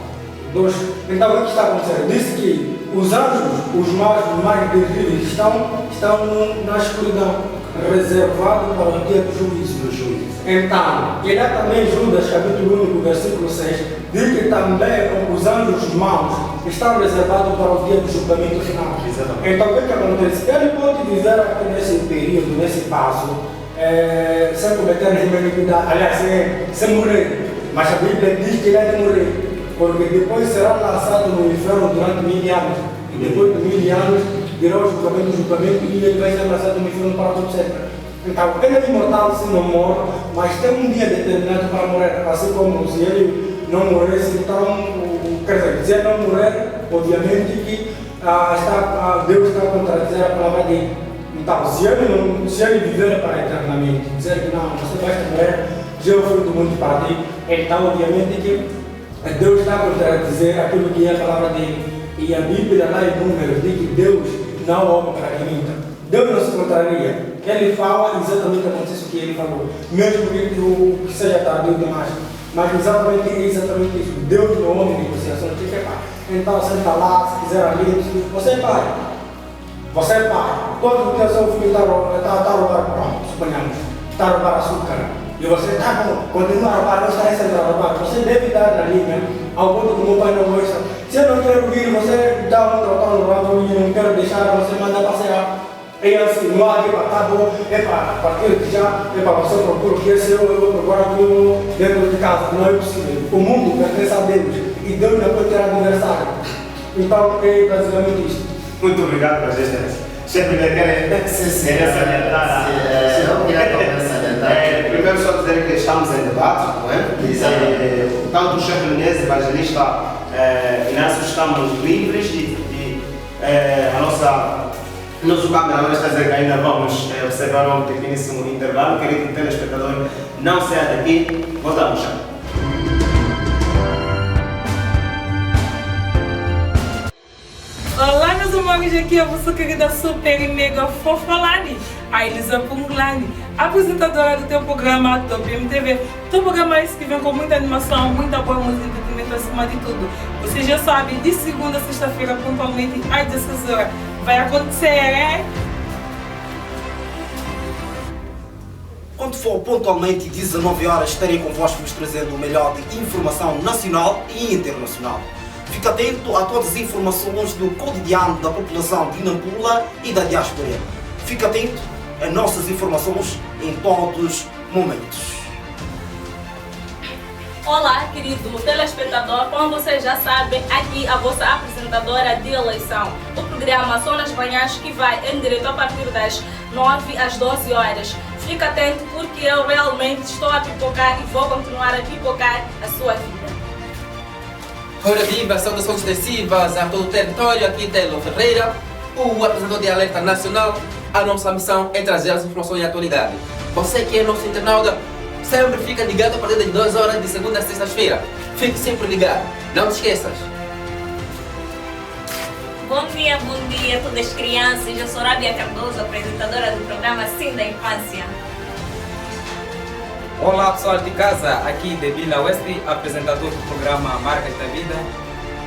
Então, o que está acontecendo? Disse que os anjos, os mais terríveis, estão na escuridão, reservados para o dia do juízo. Então, ele também Judas, capítulo 1, versículo 6, diz que também os anjos maus estão reservados para o dia do julgamento final. Então, o que acontece? Ele pode viver aqui nesse período, nesse passo, sem cometer nenhuma iniquidade, aliás, sem morrer. Mas a Bíblia diz que ele é de morrer. Porque depois será lançado no inferno durante 1000 anos. E depois de 1000 anos, virá o julgamento e ele vai ser lançado no inferno para todo sempre. Então, ele é imortal se não morre, mas tem um dia determinado para morrer. Assim como se ele não morresse, então, quer dizer, se ele não morrer, obviamente que Deus está a contradizer a palavra dele. Então, se ele viver para eternamente, dizer que não, você vai morrer, eu fui do mundo para ti, então, obviamente que Deus está a contradizer aquilo que é a palavra dele. E a Bíblia lá em Números diz que Deus não ouve para quem minta. Deus não se contraria. Ele fala exatamente o que ele falou. Mesmo que seja tardio demais. Mas exatamente isso. Deus não ouve negociação. Então senta lá, se quiser ali, você vai. Você é pai, todo dia seu filho está a roubar pão, suponhamos, está a roubar açúcar. E você, tá bom, continua a roubar, não está recebendo a roubar. Você deve dar na linha, ao ponto que o meu pai não gosta. Se eu não quero vir, você dá um trotão no lado e não quero deixar, você manda passear. E assim, não há que tá bom, é para partir de já, é para você procurar o que é seu, eu vou procurar aquilo dentro de casa. Não é possível. O mundo pertence a Deus e Deus não pode ter adversário. Então, é basicamente isto. Muito obrigado por esta. Sempre querer salientar. Primeiro só dizer que estamos em debate, não é? Tanto o chefe Menezes, evangelista Inácio, estamos livres de nosso câmera está a dizer que ainda vamos observar um pequeníssimo intervalo. Querido telespectador, não saia daqui, voltamos já. Olá, meus amigos, aqui é a vossa querida super e mega fofa Lani, a Elisa Punglani, apresentadora do teu programa Top MTV. Teu programa é esse que vem com muita animação, muita boa música e entretenimento acima de tudo. Você já sabe, de segunda a sexta-feira, pontualmente às 16 horas. Vai acontecer, é? Quando for pontualmente 19 horas, estarei convosco vos trazendo o melhor de informação nacional e internacional. Fique atento a todas as informações do cotidiano da população de Nampula e da diáspora. Fique atento a nossas informações em todos os momentos. Olá, querido telespectador, como vocês já sabem, aqui a vossa apresentadora de eleição. O programa Só nas Manhãs, que vai em direto a partir das 9 às 12 horas. Fique atento porque eu realmente estou a pipocar e vou continuar a pipocar a sua vida. Ora viva, saudações extensivas a todo o território, aqui Telo Ferreira, o apresentador de Alerta Nacional. A nossa missão é trazer as informações de atualidade. Você que é nosso internauta, sempre fica ligado a partir das 2 horas de segunda a sexta-feira. Fique sempre ligado, não te esqueças. Bom dia a todas as crianças. Eu sou Rábia Cardoso, apresentadora do programa Sim da Infância. Olá pessoal de casa, aqui de Vila Oeste, apresentador do programa Marcas da Vida.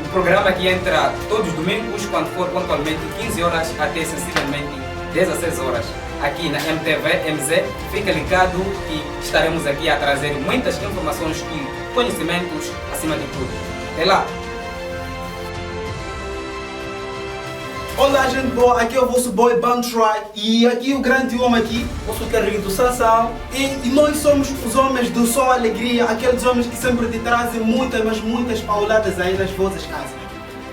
O programa que entra todos os domingos, quando for pontualmente 15 horas até sensivelmente 16 horas. Aqui na MTV MZ, fica ligado que estaremos aqui a trazer muitas informações e conhecimentos acima de tudo. Até lá! Olá gente boa, aqui é o vosso boy Bantry e aqui o grande homem aqui, vosso querido Sansão, e nós somos os homens do Sol Alegria, aqueles homens que sempre te trazem muitas, mas muitas pauladas aí nas vossas casas.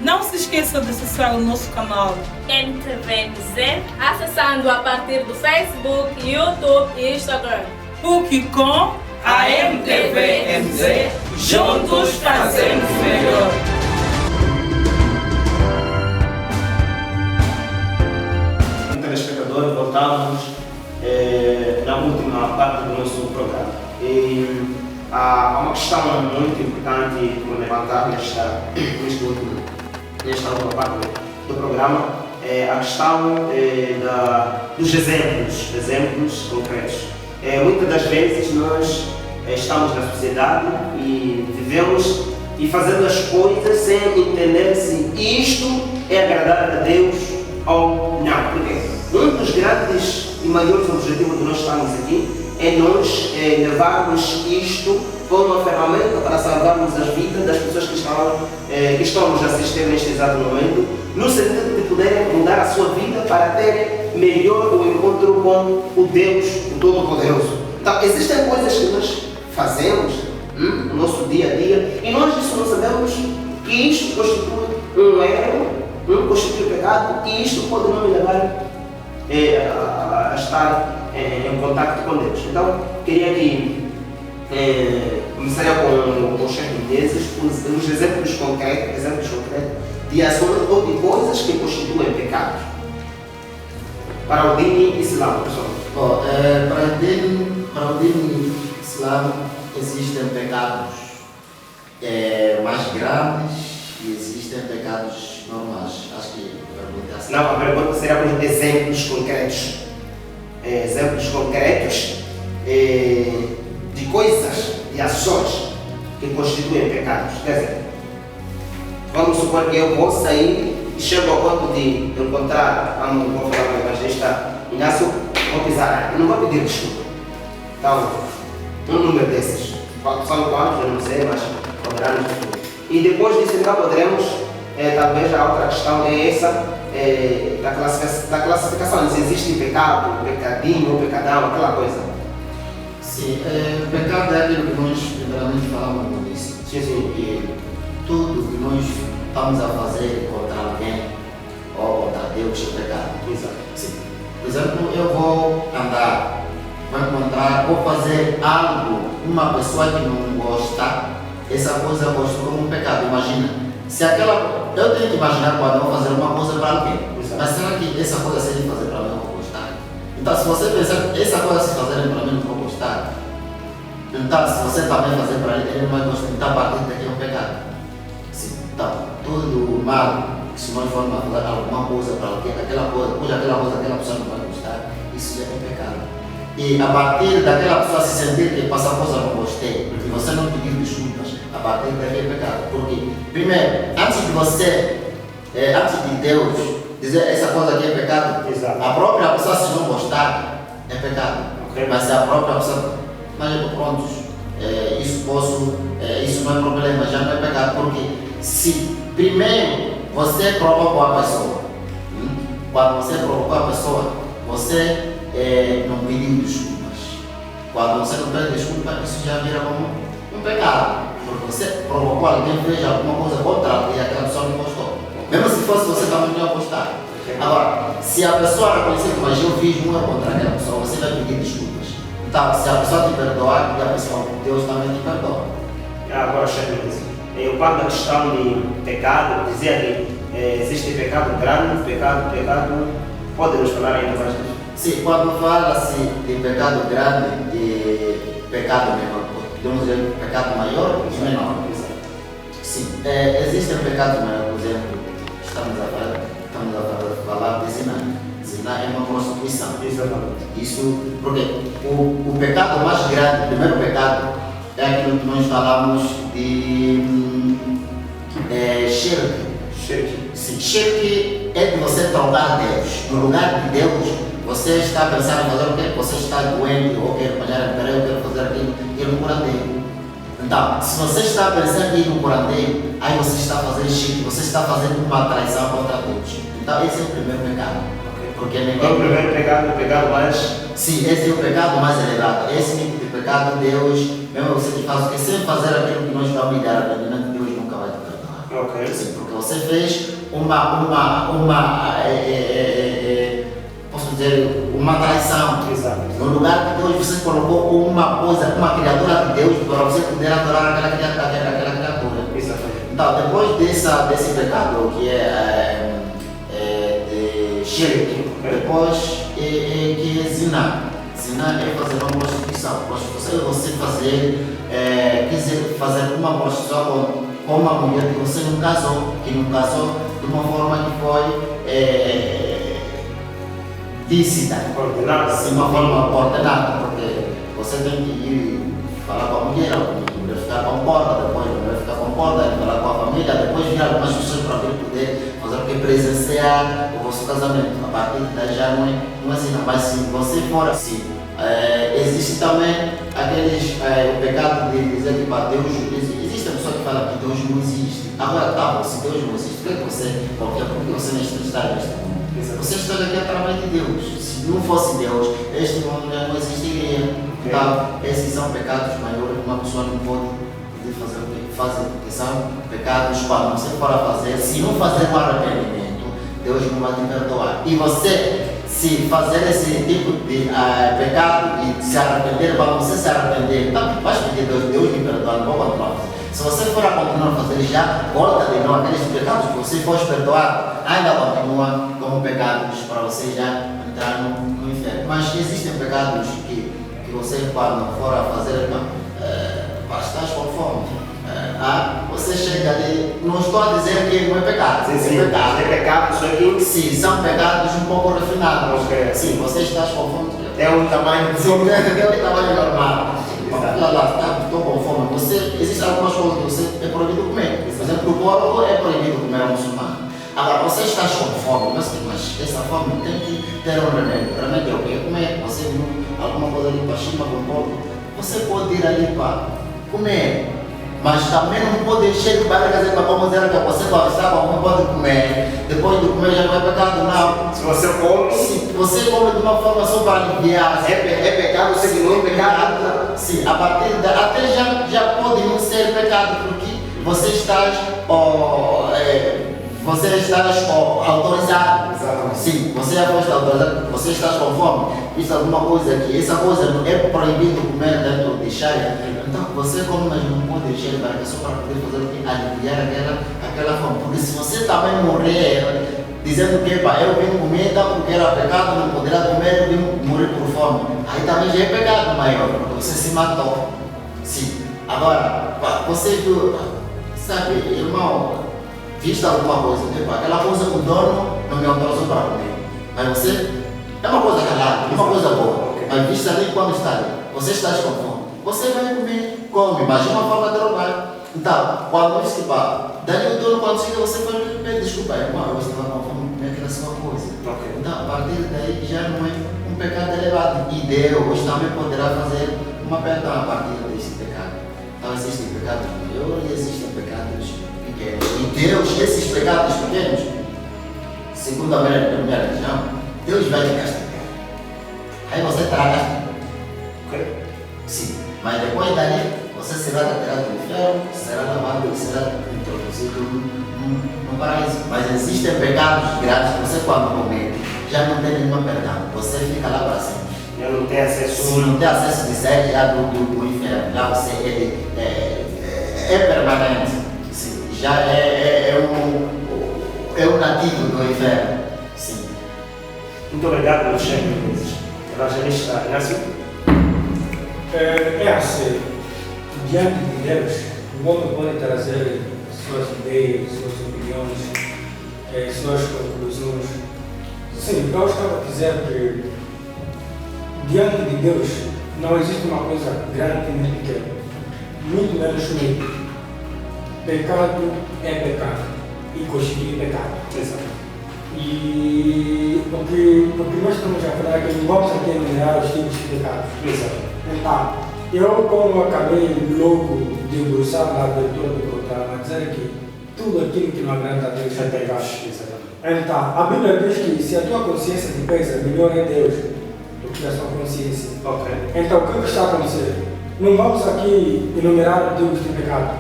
Não se esqueça de acessar o nosso canal MTVMZ, acessando a partir do Facebook, YouTube e Instagram. Porque com a MTVMZ, juntos fazemos melhor. Telespectador, voltamos na última parte do nosso programa. E há uma questão muito importante por levantar nesta última parte do programa, é a questão dos exemplos concretos. Muitas das vezes nós estamos na sociedade e vivemos e fazendo as coisas sem entender se isto é agradável a Deus ou não. Porque um dos grandes e maiores objetivos de nós estarmos aqui é nós levarmos isto como uma ferramenta para salvarmos as vidas das pessoas que estão nos assistir neste exato momento, no sentido de poderem mudar a sua vida para terem melhor o encontro com o Deus, o Todo-Poderoso. Então, existem coisas que nós fazemos no nosso dia a dia e nós disso não sabemos que isto constitui um erro, constitui pecado e isto pode não me levar a estar em contato com Deus. Então, queria que começaria com o chefe Menezes, os exemplos concretos de ações ou de coisas que constituem pecados para o Dini Islã, pessoal. Bom, para o Dini Islã existem pecados mais graves e existem pecados normais. Acho que assim. Não, a pergunta seria com exemplos concretos. Exemplos concretos de coisas, de ações que constituem pecados. Quer dizer, vamos supor que eu vou sair chego ao ponto de encontrar, vou falar com o evangelista Inácio, vou pisar, eu não vou pedir desculpa. Então, um número desses, são quantos, eu não sei, mas poderá no futuro. E depois disso, então, poderemos, talvez a outra questão é essa, da classificação, se existe pecado, pecadinho ou pecadão, aquela coisa. Sim, pecado é aquilo que nós primeiramente falamos no início. Sim, sim. E tudo que nós estamos a fazer contra alguém ou contra Deus é pecado. Exato. Sim. Por exemplo, eu vou andar, vou encontrar, vou fazer algo, uma pessoa que não gosta, essa coisa eu gosto como um pecado. Imagina, se aquela. Eu tenho que imaginar quando eu vou fazer uma coisa para alguém. Exato. Mas será que essa coisa se ele fazer para mim eu vou gostar? Então, se você pensar, essa coisa se fazer para mim eu vou gostar, então, se você também fazer para ele não vai gostar, então a partir daqui é um pecado. Sim. Então, todo mal, se nós formos fazer alguma coisa para alguém, aquela coisa aquela pessoa não vai gostar, isso já é pecado. E a partir daquela pessoa se sentir que essa coisa não gostei, e você não pedir desculpas, a partir daqui é pecado. Porque, primeiro, antes de Deus dizer essa coisa aqui é pecado, exato, a própria pessoa se não gostar, é pecado. Okay. Mas se a própria pessoa, mas eu estou pronto, isso não é problema, já não é pecado, porque se primeiro você provocou a pessoa, quando você provocou a pessoa, você não pediu desculpas. Quando você não pede desculpas, isso já vira como um pecado, porque você provocou alguém, fez alguma coisa contra e aquela pessoa não gostou. Mesmo se fosse você também não ia gostar. Agora, se a pessoa reconhecer que mas eu fiz um erro contra aquela pessoa, você vai pedir desculpas. Então, se a pessoa te perdoar, e a pessoa, Deus também te perdoa. Agora, chefe, eu quando a questão de pecado, dizia que existe pecado grande, pecado, pode-nos falar ainda mais disso? Sim, quando fala-se de pecado grande e pecado menor, podemos dizer pecado maior e menor. Sim, existem pecados menores, por exemplo, estamos a falar de zina. Zina é uma prostituição. Isso porque o pecado mais grande, o primeiro pecado, é aquilo que nós falamos de shirk. Sim, shirk é de você trocar Deus. No lugar de Deus, você está pensando em fazer o quê? Você está doente ou quer apanhar a eu quero fazer aquilo, ir no curandeiro. Então, se você está pensando em ir no curandeiro, aí você está fazendo shirk, você está fazendo uma traição contra Deus. Então, esse é o primeiro pecado. Porque ninguém... O primeiro pecado é o pecado mais... Sim, esse é o pecado mais elevado. Esse tipo de pecado, Deus, mesmo você que faz o que sem fazer aquilo que nós vamos dar arrependimento, Deus nunca vai te perdoar. Okay. Sim, porque você fez posso dizer, uma traição. Exato. No lugar de Deus, você colocou uma coisa, uma criatura de Deus, para você poder adorar aquela criatura. Exatamente. Então, depois desse pecado, que shirk, depois que é zina. Zina é fazer uma prostituição. Prostituição é você fazer uma prostituição com uma mulher que você não casou, de uma forma que foi lícita. Sim, uma forma ordenada, porque você tem que ir falar com a mulher ficar com porta, depois a mulher ficar com porta, falar com a família, depois vir algumas pessoas para poder fazer o que presenciar o vosso casamento. A partir daí já não é assim, mas se você for assim, existe também o pecado de dizer que para Deus existe a pessoa que fala que Deus não existe. Agora tá, se Deus não existe, por que porque você não está neste mundo? Você está aqui através de Deus. Se não fosse Deus, este mundo já não existiria. Então, esses são pecados maiores que uma pessoa não pode fazer o que faz, porque são pecados quando você for a fazer, se não fazer um arrependimento, Deus não vai te perdoar. E você, se fazer esse tipo de pecado e se arrepender, quando você se arrepender, então vai pedir Deus me perdoa, não vou continuar a fazer. Se você for a continuar a fazer, já volta de novo aqueles pecados que você for perdoar, ainda continua como pecados para você já entrar no inferno. Mas existem pecados que você, quando for a fazer, estás com fome. Você chega ali, não estou a dizer que não é pecado. Sim, é pecado, isso aqui? Sim, são pecados um pouco refinados. Okay. Sim, você está com fome. É um tamanho normal. Estou com fome. Existem algumas coisas que você é proibido comer. Por exemplo, o porco é proibido comer ao muçulmano. Agora, você está com fome, mas essa fome tem que ter um remédio. O remédio é o quê? Comer. Você viu alguma coisa ali para cima com pão? Você pode ir ali para comer. Mas também não pode encher de barriga dizer para como dizer que você vai estar com não pode comer. Depois de comer já vai pecado, não. Se você come. Se você come de uma forma só para aliviar, é pecado, você que não é pecado. Sim, a partir até já pode não ser pecado, porque você está autorizado. Sim, você já foi autorizado, você está com fome. Isso é alguma coisa aqui. Essa coisa é proibido comer dentro de Sharia. Então você come, mas não pode encher de barriga só para poder fazer o que? Aliviar aquela fome. Porque se você também morrer dizendo que eu vim comer porque era pecado, não poderá comer, eu vim morrer por fome. Aí também já é pecado maior, porque você se matou. Sim. Agora, você sabe, irmão, viste alguma coisa, tipo, aquela coisa que o dono não me autorizou para comer. Mas você, é uma coisa calada, é uma coisa boa. Mas viste ali quando está ali, você está com fome. Você vai comer, come, mas de uma forma drogar. Então, quando você daí o dono quando chega, você vai pedir desculpa, irmão, eu estava com fome, comer aquela sua coisa. Então, a partir daí já não é um pecado elevado. E Deus também poderá fazer uma perdão a partir desse pecado. Então, existem pecados maiores e existem pecados pequenos. E Deus, esses pecados pequenos, segundo a primeira religião, Deus vai te castigar. Aí você terá castigo. Sim. Mas depois dali, você será retirado do inferno, será lavado e será introduzido no paraíso. Mas existem pecados grandes que você quando comete, já não tem nenhuma perdão. Você fica lá para sempre. Já não tem acesso. Sim, não tem acesso de série já do inferno. Já você é permanente. Sim, já é um nativo do inferno. Sim. Muito obrigado pelo chefe. Evangelista Inácio. É assim, diante de Deus, o homem pode trazer suas ideias, suas opiniões, suas conclusões. Sim, eu estava a dizer que diante de Deus não existe uma coisa grande nem pequena, muito menos meio. Pecado é pecado e constitui pecado. Exato. E o que nós estamos a falar é que não vamos aqui enumerar os tipos de pecados. Exato. Então, eu como acabei logo de debruçar na abertura do programa, dizer que tudo aquilo que não agrada a Deus é pecado. Então, a Bíblia diz que se a tua consciência te pesa, melhor é Deus do que a sua consciência. Okay. Então, o que está acontecendo? Não vamos aqui enumerar tipos de pecado.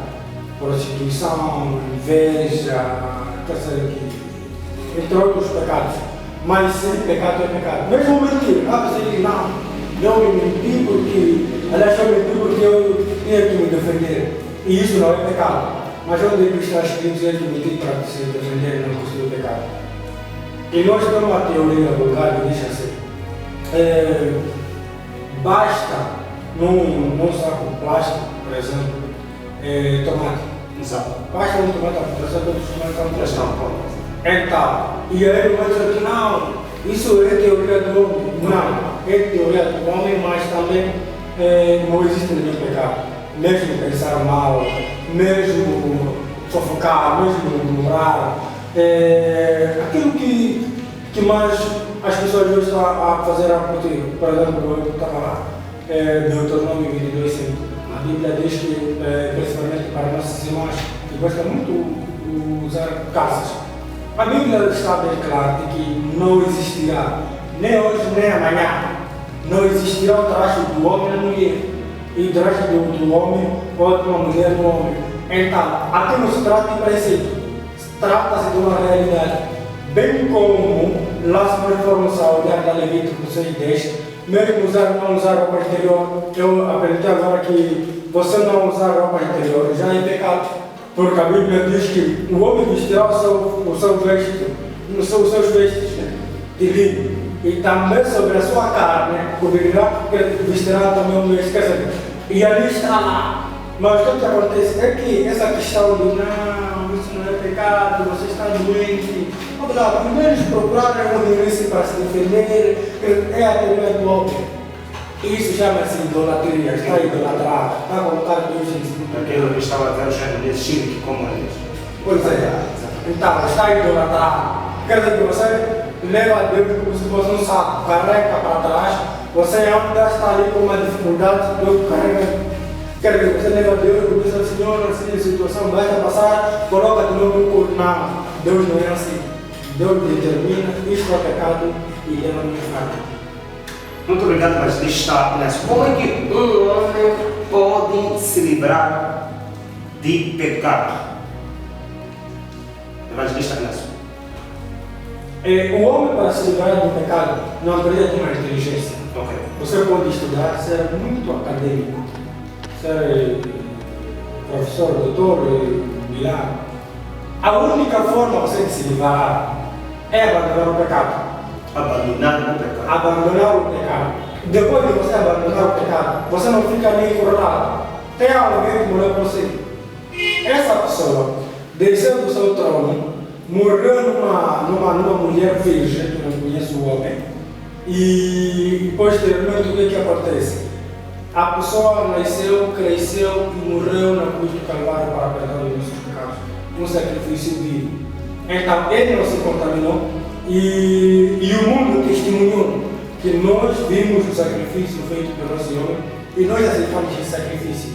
Prostituição, inveja, entre outros pecados. Mas sim, pecado é pecado. Mesmo mentir, você diz, não, eu menti porque, aliás, eu menti porque eu tinha que me defender. E isso não é pecado. Mas onde é que está escrito que mentir para se defender não constitui pecado? E nós temos uma teoria vulgar que diz assim, basta num saco plástico, por exemplo, tomate. Exato. Basta um tomate, por exemplo, todos os tomates. Então, e aí vai dizer que não, isso é teoria do homem. Não, é teoria do homem, mas também não existe nenhum pecado. Mesmo pensar mal, mesmo fofocar, mesmo murmurar, aquilo que mais as pessoas hoje estão a fazer a partir, por exemplo, eu estava lá, Deuteronômio 22, 5. A Bíblia diz que, principalmente para nossos irmãos, que gostam muito de usar calças. A Bíblia está bem clara de que não existirá, nem hoje nem amanhã, não existirá o traje do homem na mulher e o traje do homem ou de uma mulher no homem. Então, aqui não se trata de princípio, trata-se de uma realidade. Bem como lá se nós formos a olhar da Levítico 6:10, mesmo não usar roupa interior, eu aprendi agora que você não usar roupa interior já é pecado. Porque a Bíblia diz que o homem vestirá os seus vestes de linho e também sobre a sua carne cobrirá, vestirá também o vestes. E ali está lá. Mas o que acontece é que essa questão de não, isso não é pecado, você está doente. Vamos lá, primeiro procurar uma doença para se defender, é a teoria do homem. Isso chama-se idolatria, está idolatrado, está a colocar Deus em cima. Aquilo que estava a ver o chefe de Chile, como eles. Pois é. Então, está a idolatrar. Quer dizer que você leva a Deus como se fosse um saco, carrega para trás, você anda, está ali com uma dificuldade, Deus carrega. Quer dizer, você leva a Deus e diz, Senhor, assim a situação basta passar, coloca de novo no corpo. Não, Deus não é assim. Deus determina, isto é pecado e ele não me fala. Muito obrigado, evangelista Inácio. Como é que um homem pode se livrar de pecado? Evangelista Inácio. O homem, para se livrar do pecado, não precisa de uma inteligência. Okay. Você pode estudar, ser muito acadêmico, ser professor, doutor, milagre. A única forma de você se livrar é abandonar o pecado. Abandonar o pecado. Abandonar o pecado. Depois de você abandonar o pecado, você não fica ali encurralado. Tem alguém que morreu por você. Essa pessoa desceu do seu trono, morreu numa mulher virgem, que não conhece o homem, e posteriormente o que acontece? A pessoa nasceu, cresceu e morreu na cruz do Calvário para perdoar os nossos pecados. Um sacrifício vivo. Então ele não se contaminou e o mundo testemunhou que nós vimos o sacrifício feito pelo Senhor e nós aceitamos esse sacrifício.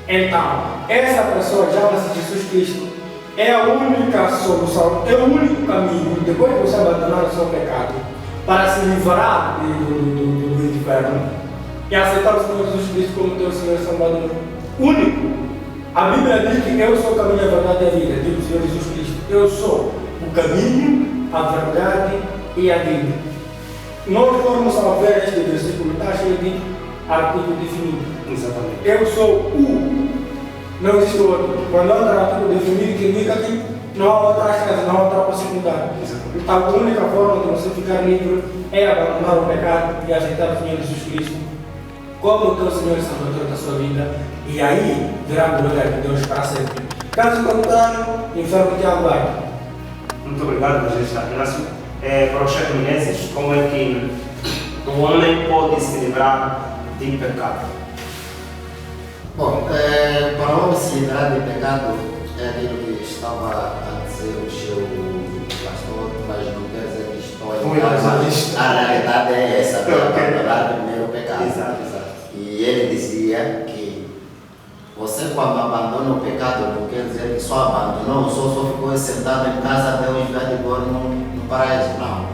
Então, essa pessoa chama-se Jesus Cristo. É a única solução, é o único caminho, depois de você abandonar o seu pecado, para se livrar do inferno e aceitar o Senhor Jesus Cristo como teu Senhor e Salvador. Único. A Bíblia diz que eu sou o caminho, a verdade e a vida, diz o Senhor Jesus Cristo. Eu sou o caminho, a verdade e a vida. Nós formos a ver este versículo, está cheio de artigo definido. Exatamente. Eu sou o, não existe outro. Quando entra artigo definido, que indica que não há outra chance, não há outra possibilidade. Então, a única forma de você ficar livre é abandonar o pecado e aceitar o Senhor Jesus Cristo como o teu Senhor e Salvador da sua vida. E aí virá a glória de Deus para sempre. Caso contrário, inferno te aguarda. Muito obrigado, evangelista Inácio. Para o chefe Menezes, como é que o homem pode se livrar de pecado? Bom, para o homem se livrar de pecado, é aquilo que estava a dizer o seu pastor, mas não quer dizer que estou a a realidade é essa, abandonar primeiro o pecado. Exato. E ele dizia que você, quando abandona o pecado, não quer dizer que só abandonou, só ficou sentado em casa até o inferno de glória no paraíso. Não.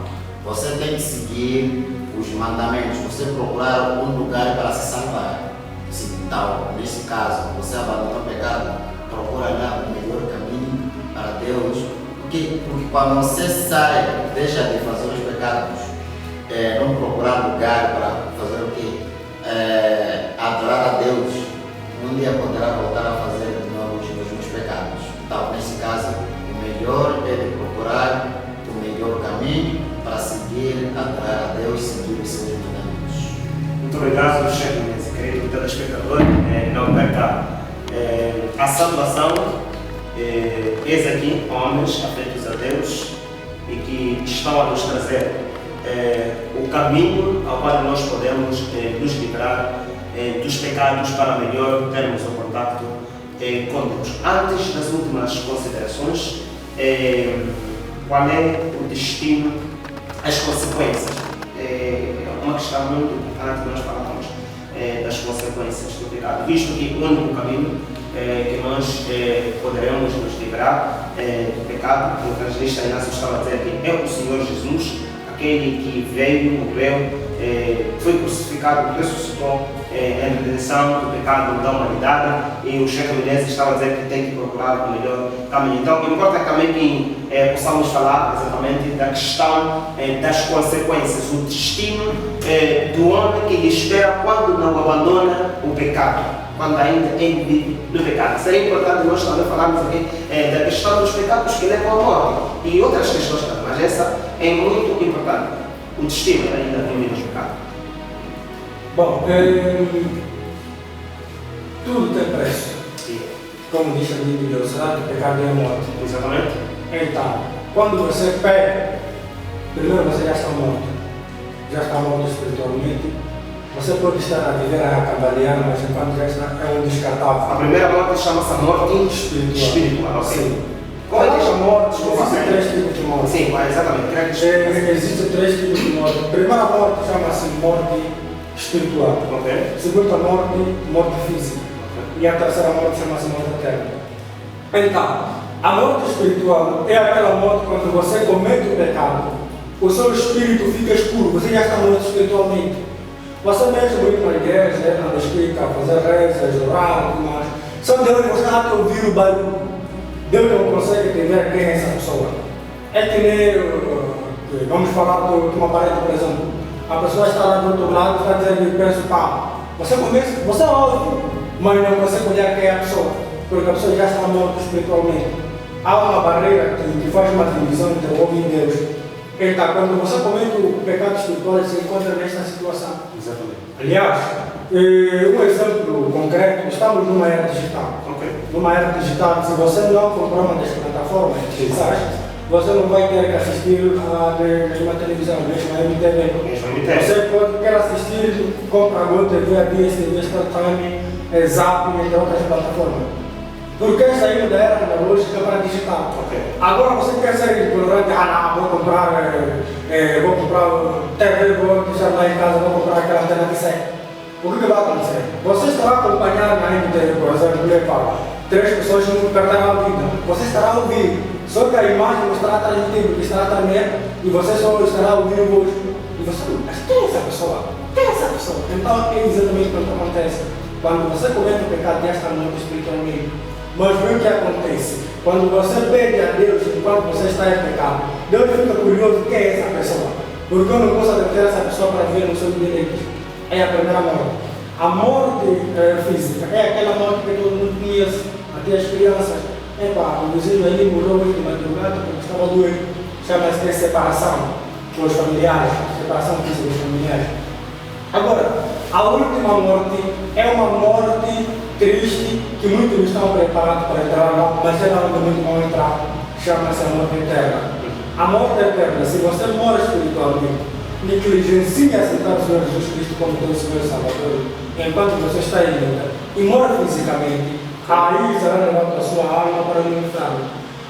Você tem que seguir os mandamentos, você procurar um lugar para se salvar. Então, nesse caso, você abandonou o pecado, procura lá o melhor caminho para Deus. Porque quando você sai, deixa de fazer os pecados, não procurar lugar para fazer o quê? Adorar a Deus, um dia poderá voltar a fazer de novo os mesmos pecados. Então, nesse caso, o melhor é de procurar o melhor caminho para seguir, adorar a Deus, seguir os seus mandamentos. Muito obrigado, chefe Menezes, querido telespectador. Não perca a salvação. Eis aqui homens afeitos a Deus e que estão a nos trazer o caminho ao qual nós podemos nos livrar dos pecados para melhor termos o contato com Deus. Antes das últimas considerações, qual é o destino, as consequências? É uma questão muito importante que nós falamos das consequências do pecado, visto que o único caminho que nós poderemos nos livrar do pecado, o evangelista Inácio estava a dizer que é o Senhor Jesus, aquele que veio, morreu, foi crucificado, ressuscitou em redenção do pecado da humanidade, e o chefe Menezes estava a dizer que tem que procurar o melhor caminho. Então, importa também que possamos falar exatamente da questão das consequências, o destino do homem que lhe espera quando não abandona o pecado, quando ainda ele vive no pecado. Seria importante nós também falarmos aqui da questão dos pecados que levam à morte e outras questões também, mas essa é muito importante. O destino ainda vive no pecado. Bom, tudo tem preço. Como diz a Bíblia, o salário do pecado é a morte. Exatamente. Então, quando você peca, primeiro você já está morto espiritualmente. Você pode estar a viver a cambalear, mas enquanto já está, é um descartável. A primeira morte chama-se a morte espiritual. Sim. palavra morte, existem três tipos de morte. Sim, exatamente. Existem três tipos de morte. A primeira morte chama-se morte espiritual. A segunda morte física. E a terceira morte chama-se morte eterna. Então, a morte espiritual é aquela morte quando você comete o pecado, o seu espírito fica escuro, você já está morto espiritualmente. Você mesmo ir na igreja, na escrita, fazer rezas, orar, mas só Deus você até ouvir o barulho. Deus não consegue entender quem é essa pessoa. É que nem, vamos falar de uma parede, por exemplo. A pessoa está lá do outro lado, está dizendo preço pá. Você ouve, mas não consegue olhar quem é a pessoa, porque a pessoa já está morta espiritualmente. Há uma barreira que faz uma divisão entre o homem e Deus. Então, quando você comete o pecado espiritual, você se encontra nesta situação. Exatamente. Aliás, um exemplo concreto, estamos numa era digital. Numa era digital, se você não comprar uma das plataformas digitais, você não vai ter que assistir a uma televisão, mesmo a MTV. Você pode querer assistir, compra a GoTV, a DSTV, StarTime, Zap, entre outras plataformas. Porque saiu da era analógica para digital. Agora você quer ser ignorante, vou comprar TV, vou deixar lá em casa, vou comprar aquela antena de série. O que vai acontecer? Você estará acompanhando na MTV, por exemplo, três pessoas que não perderam a vida. Você estará ouvindo, só que a imagem não estará transmitida, porque estará tremendo, e você só estará ouvindo o rosto. E você, mas quem é essa pessoa? Quem é essa pessoa? Então é exatamente o que acontece. Quando você comete o pecado, já está morto espiritualmente. Mas vê o que acontece. Quando você pede a Deus enquanto você está em pecado, Deus fica curioso quem é essa pessoa. Porque eu não posso adaptar essa pessoa para ver no seu direito. É a primeira morte. A morte física é aquela morte que todo mundo conhece, até as crianças. O vizinho ali morreu hoje de madrugada porque estava doente. Chama-se de separação com os familiares, separação física dos familiares. Agora, a última morte é uma morte triste que muitos não estão preparados para entrar lá, mas é lá onde muitos vão entrar. Chama-se a morte eterna. A morte eterna, se você morre espiritualmente, negligencia aceitar o Senhor Jesus Cristo como teu Senhor e Salvador, enquanto você está em luta, e morre fisicamente, aí será levado a sua alma para o inferno.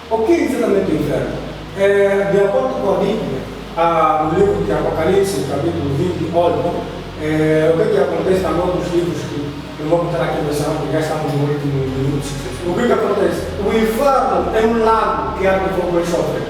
O que é exatamente o inferno? De acordo com a Bíblia, no livro de Apocalipse, capítulo 20, o que acontece na mão dos livros que eu vou botar aqui no salão, porque já estamos no último minuto. O que acontece? O inferno é um lago que arde fogo e enxofre.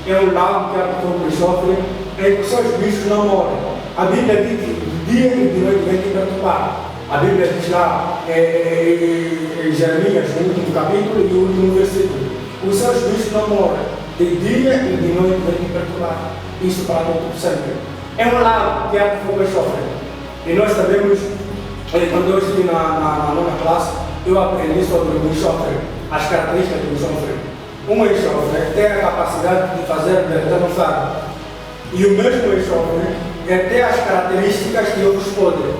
É um lago que arde fogo e enxofre, em que seus bichos não morrem. A Bíblia diz que de dia e de noite vem te perturbar. A Bíblia diz lá em Jeremias, no último capítulo e o último versículo: os seus bichos não morrem. De dia e de noite vem te perturbar. Isso para todo sempre. É um lago que arde fogo e enxofre. E nós sabemos, quando eu estive na nona classe, eu aprendi sobre o enxofre, as características do enxofre. Um enxofre tem a capacidade de fazer verter um fardo. E o mesmo enxofre tem as características que outros podem.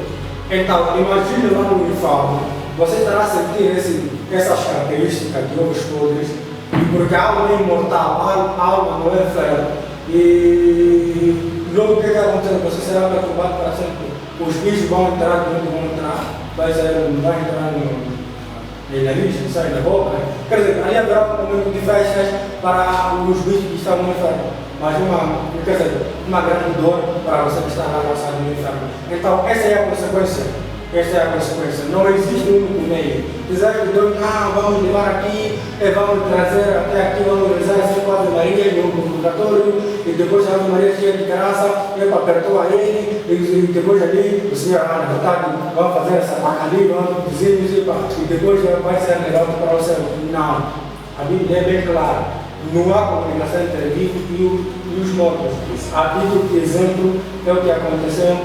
Então, imagine lá no inferno, você estará a sentir essas características de outros podres, e porque a alma é imortal, a alma não é ferro. E logo o que vai acontecer? Você será perturbado para sempre. Os bichos vão entrar, vai entrar no nariz, sai da boca. Quer dizer, ali haverá um momento de festas para os bichos que estão no inferno. Mas uma grande dor para você que está lá lançado no inferno. Então, essa é a consequência. Não existe um único meio. Dizer que Deus, vamos levar aqui, vamos trazer até aqui, vamos rezar assim com a Ave Maria e um purgatório, e depois a Ave Maria cheia de graça, perdoa ele, e depois ali o Senhor, na verdade, vamos fazer essa vaca ali, vamos dizer, e depois vai ser levado para o céu. Não. A Bíblia é bem clara. Não há comunicação entre vivos e os mortos. A Bíblia, por exemplo, é o que aconteceu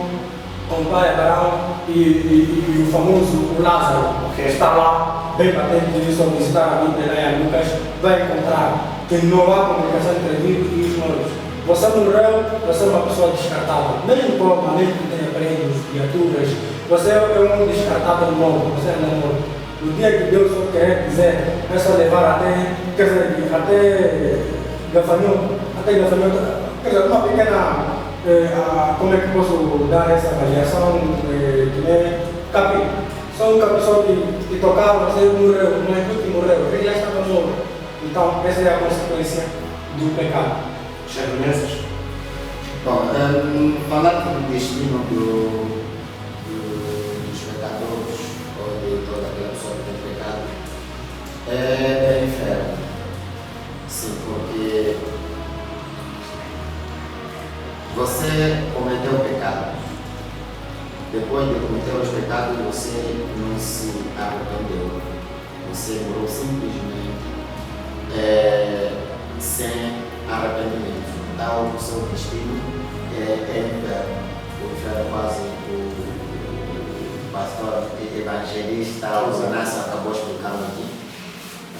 com o pai Abraão e o famoso Lázaro, que está lá, bem patente disso, ao visitar a Bíblia lá em Lucas, vai encontrar que não há comunicação entre vivos e os mortos. Você morreu, você é uma pessoa descartável. Mesmo provavelmente que tenha prédios, criaturas, você é um descartável morto, você ainda é morto. No dia que Deus só quer dizer, é só levar até gafanhoto, quer dizer, uma pequena, como é que posso dar essa avaliação, que é capim. Só uma pessoa que tocava, você morreu, não é tudo que morreu, ele já estava morto. Então Então, essa é a consequência do pecado. Geralmente. Bom, falar do destino dos pecadores ou de toda aquela pessoa que tem pecado é inferno. Sim, porque você cometeu pecado. Depois de cometer os pecados, você não se arrependeu. Você morreu simplesmente sem arrependimento. Então, o seu destino é inferno. O inferno é quase o pastor evangelista, o Inácio acabou explicando aqui.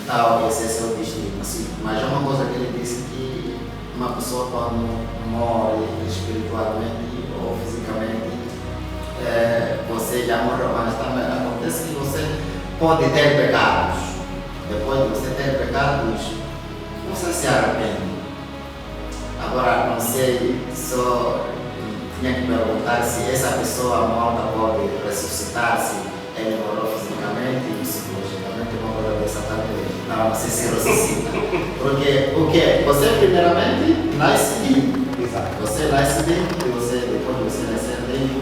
Então, esse é o seu destino. Assim, mas é uma coisa que ele disse que uma pessoa quando morre espiritualmente ou fisicamente, você já morreu, mas também acontece que você pode ter pecados. Depois de você ter pecados, você se arrepende. Agora, não sei, só tinha que perguntar se essa pessoa morta pode ressuscitar, se ele morreu fisicamente e psicologicamente, uma coisa dessa também. Não sei se ressuscita. Porque o que? Você primeiramente nasce limpo. Exato. Você nasce limpo e você, depois de você nascer limpo,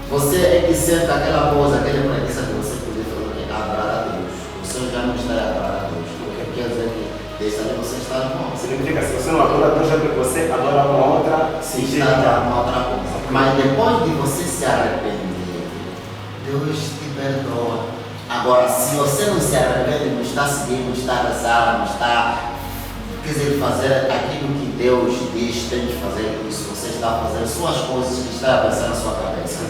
você é que sente aquela coisa, aquela preguiça que você podia fazer, adorar a Deus. O Senhor já não está a adorar a Deus. O que quer dizer que desde ali você está no significa que se você não adora a Deus, é porque você adora uma outra. Sim, está a uma outra coisa. Mas depois de você se arrepender, Deus te perdoa. Agora, se você não se arrepende, não está seguindo, não está a rezar, não está, quer dizer, fazer aquilo que Deus diz, tem que fazer isso, você está fazendo suas coisas que está a pensar na sua cabeça.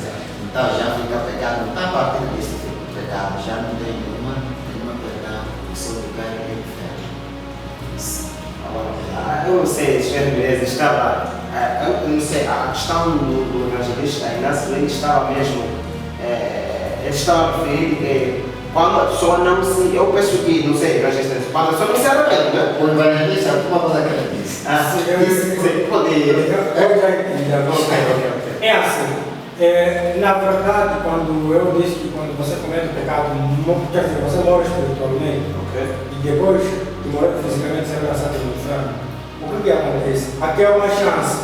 Então já fica pecado, não está a partir desse tipo de pecado, já não tem nenhuma perdão, o seu lugar é inferno. Eu não sei, Jeremias estava, eu não sei, a questão do evangelista Inácio, ele estava mesmo, ele estava a referir quando a pessoa não se, eu penso que, não sei, evangelista, quando a pessoa não se arrepende, né? O evangelista, uma coisa que ele disse. Eu já entendi agora. É assim. Na verdade, quando eu disse que quando você comete o pecado, quer dizer, você morre espiritualmente, e depois de morrer fisicamente, você vai passar pelo inferno, o que acontece? Aqui é uma chance,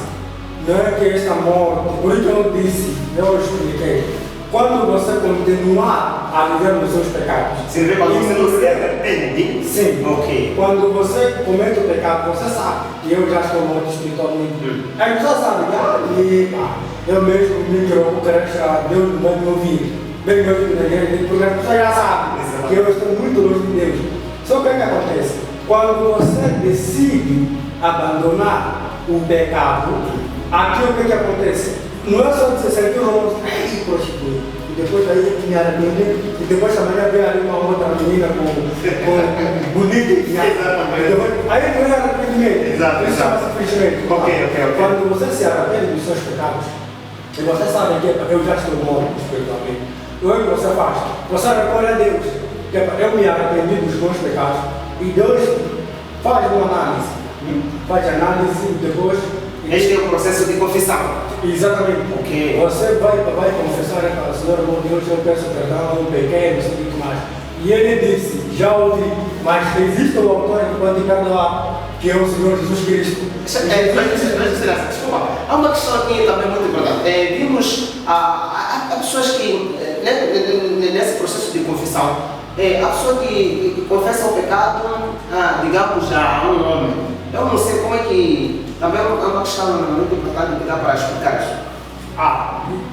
não é que esta morte, por isso eu disse, eu expliquei, quando você continuar a viver nos seus pecados, significa quando você não se arrepende? Sim. Ok. Quando você comete o pecado, você sabe que eu já estou morto espiritualmente. Aí você sabe que eu mesmo me jogo, Deus não vai me ouvir. Bem me ouvir na igreja, porque você já sabe que eu estou muito longe de Deus. Só que o que acontece? Quando você decide abandonar o pecado, aqui o que acontece? Não é só você sentir o nome e prostituir. E depois aí me arrepender, e depois amanhã ver ali uma outra menina com bonita. Aí não é arrependimento. Exato. Isso chama simplesmente. Ok. Quando você se arrepende dos seus pecados, e você sabe que eu já estou morto espiritualmente, o que você faz? Você recolhe a Deus. Eu me arrependi dos meus pecados. E Deus faz uma análise. Faz análise e depois. Este é o processo de confissão. Exatamente. Okay. Você vai confessar, Senhor, meu Deus, eu peço perdão, eu pequei, não sei muito mais. E ele disse, já ouvi, mas existe o autor que pode perdoar, que é o Senhor Jesus Cristo. Desculpa, há uma questão aqui também muito importante. Vimos há pessoas que, nesse processo de confissão, a pessoa que confessa o pecado, digamos, a um homem. Eu não sei como é que. Também é uma questão muito importante que dá para explicar isso.